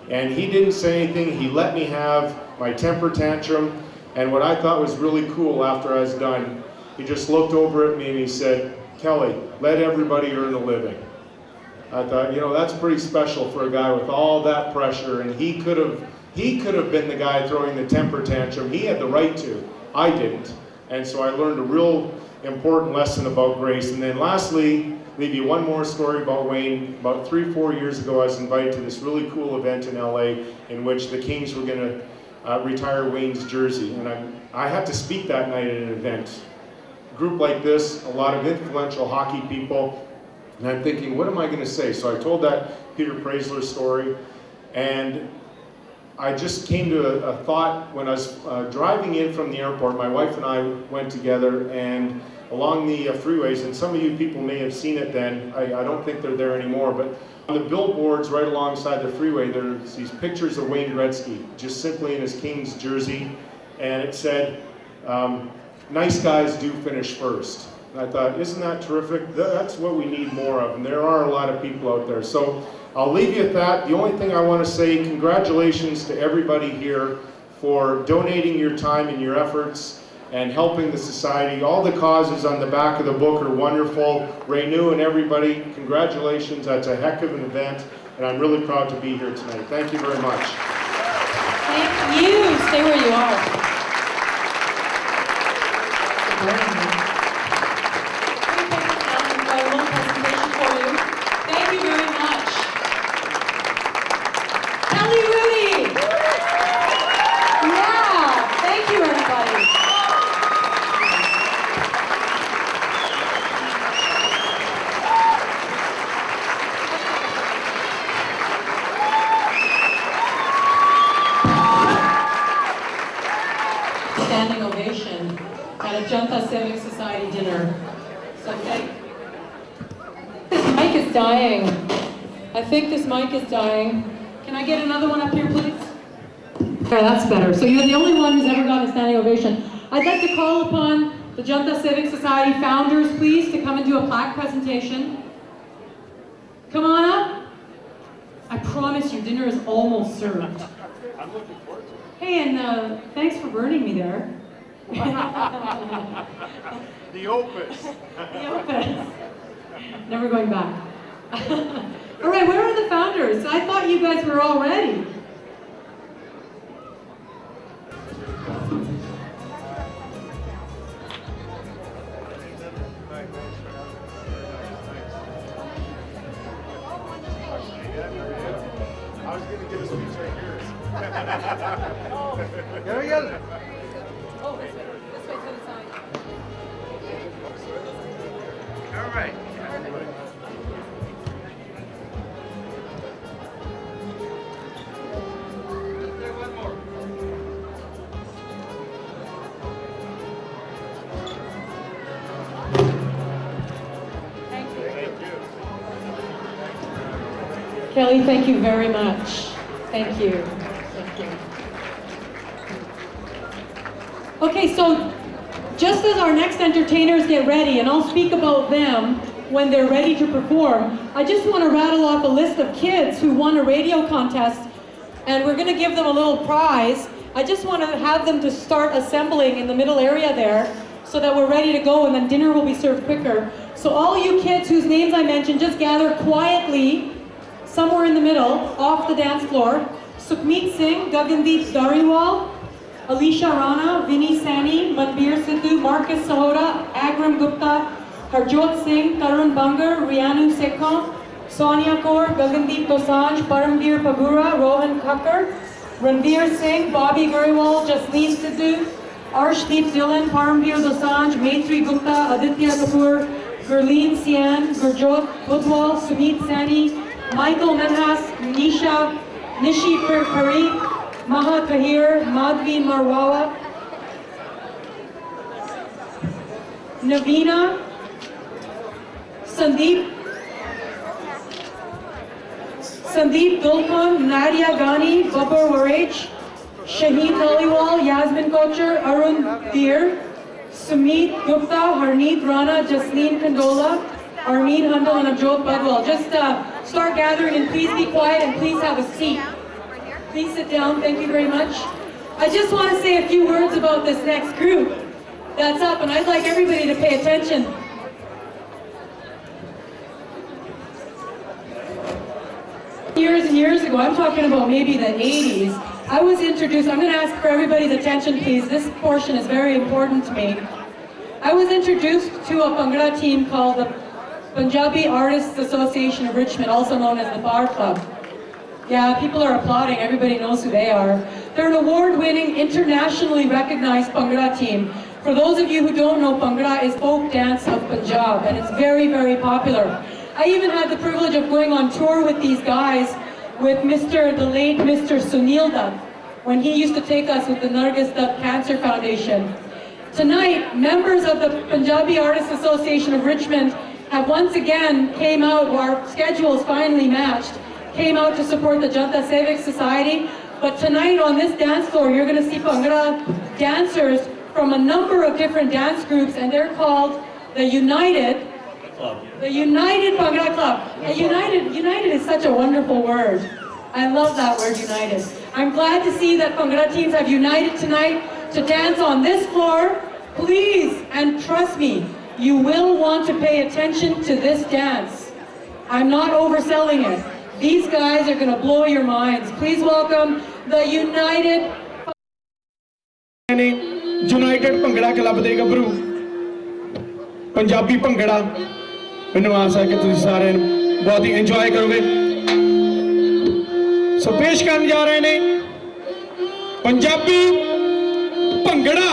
And he didn't say anything, he let me have my temper tantrum. And what I thought was really cool after I was done, he just looked over at me and he said, "Kelly, let everybody earn a living." I thought, you know, that's pretty special for a guy with all that pressure, and he could have been the guy throwing the temper tantrum. He had the right to. I didn't. And so I learned a real important lesson about grace. And then lastly, leave you one more story about Wayne. About 3-4 years ago, I was invited to this really cool event in LA in which the Kings were going to retire Wayne's jersey. And I had to speak that night at an event. A group like this, a lot of influential hockey people, and I'm thinking, what am I going to say? So I told that Peter Praisler story, and I just came to a thought when I was driving in from the airport. My wife and I went together, and along the freeways, and some of you people may have seen it then, I don't think they're there anymore, but on the billboards right alongside the freeway, there's these pictures of Wayne Gretzky, just simply in his Kings jersey, and it said, nice guys do finish first. And I thought, isn't that terrific? That's what we need more of, and there are a lot of people out there. So I'll leave you at that. The only thing I want to say, congratulations to everybody here for donating your time and your efforts and helping the society. All the causes on the back of the book are wonderful. Renew and everybody, congratulations. That's a heck of an event, and I'm really proud to be here tonight. Thank you very much. Thank you. Stay where you are. Thank you very much. Kelly Rudy. Yeah. Thank you, everybody. Standing ovation at a Janta Sewak Society dinner. So thank. This mic is dying. I think this mic is dying. Can I get another one up here, please? Okay, that's better. So you're the only one who's ever gotten a standing ovation. I'd like to call upon the Janta Sewak Society founders, please, to come and do a plaque presentation. Come on up. I promise you, dinner is almost served. I'm looking forward to it. Hey, and thanks for burning me there. The opus. The opus. Never going back. All right, where are the founders? I thought you guys were all ready. I was going to give a speech right here. There he is. Oh, this way to the side. All right. Kelly, thank you very much. Thank you. Thank you. Okay, so just as our next entertainers get ready, and I'll speak about them when they're ready to perform, I just want to rattle off a list of kids who won a radio contest, and we're going to give them a little prize. I just want to have them to start assembling in the middle area there so that we're ready to go, and then dinner will be served quicker. So all you kids whose names I mentioned, just gather quietly somewhere in the middle, off the dance floor. Sukhmeet Singh, Gagandeep Dhariwal, Alicia Rana, Vinny Sani, Manbir Sidhu, Marcus Sahota, Agram Gupta, Harjot Singh, Tarun Bangar, Rianu Sekhon, Sonia Kaur, Gagandeep Dosanjh, Paramveer Pagura, Rohan Kakkar, Ranveer Singh, Bobby Guriwal, Jasleen Sidhu, Arshdeep Dillon, Paramveer Dosanjh, Maitri Gupta, Aditya Kapoor, Gurleen Sian, Gurjot Budwal, Sumit Sani, Michael Menhas, Nishi Parikh, Maha Kahir, Madhvi Marwawa, Navina, Sandeep Dulkhan, Nadia Ghani, Babur Waraj, Shaheen Dhaliwal, Yasmin Kocher, Arun Veer, Sumit Gupta, Harneet Rana, Jasleen Kandola, Armeen Handal, and Abjot Badwal. Just start gathering, and please be quiet and please have a seat. Please sit down. Thank you very much. I just want to say a few words about this next group that's up, and I'd like everybody to pay attention. Years and years ago, I'm talking about maybe the 80s, I was introduced, I'm going to ask for everybody's attention please, this portion is very important to me. I was introduced to a Bhangra team called the Punjabi Artists Association of Richmond, also known as the Bar Club. Yeah, people are applauding, everybody knows who they are. They're an award-winning, internationally recognized Bhangra team. For those of you who don't know, Bhangra is folk dance of Punjab, and it's very, very popular. I even had the privilege of going on tour with these guys with the late Mr. Sunil Dutt, when he used to take us with the Nargis Dutt Cancer Foundation. Tonight, members of the Punjabi Artists Association of Richmond have once again came out, our schedules finally matched, came out to support the Janta Sewak Society. But tonight on this dance floor, you're going to see Bhangra dancers from a number of different dance groups, and they're called the United Bhangra Club. And United is such a wonderful word. I love that word, united. I'm glad to see that Bhangra teams have united tonight to dance on this floor. Please, and trust me, you will want to pay attention to this dance. I'm not overselling it. These guys are going to blow your minds. Please welcome the United Bhangra Club ਦੇ ਗੱਭਰੂ ਪੰਜਾਬੀ ਭੰਗੜਾ ਮੈਨੂੰ ਆਸ ਹੈ ਕਿ ਤੁਸੀਂ ਸਾਰੇ ਬਹੁਤ ਹੀ enjoy ਕਰੋਗੇ ਸੋ ਪੇਸ਼ ਕਰਨ ਜਾ ਰਹੇ ਨੇ ਪੰਜਾਬੀ ਭੰਗੜਾ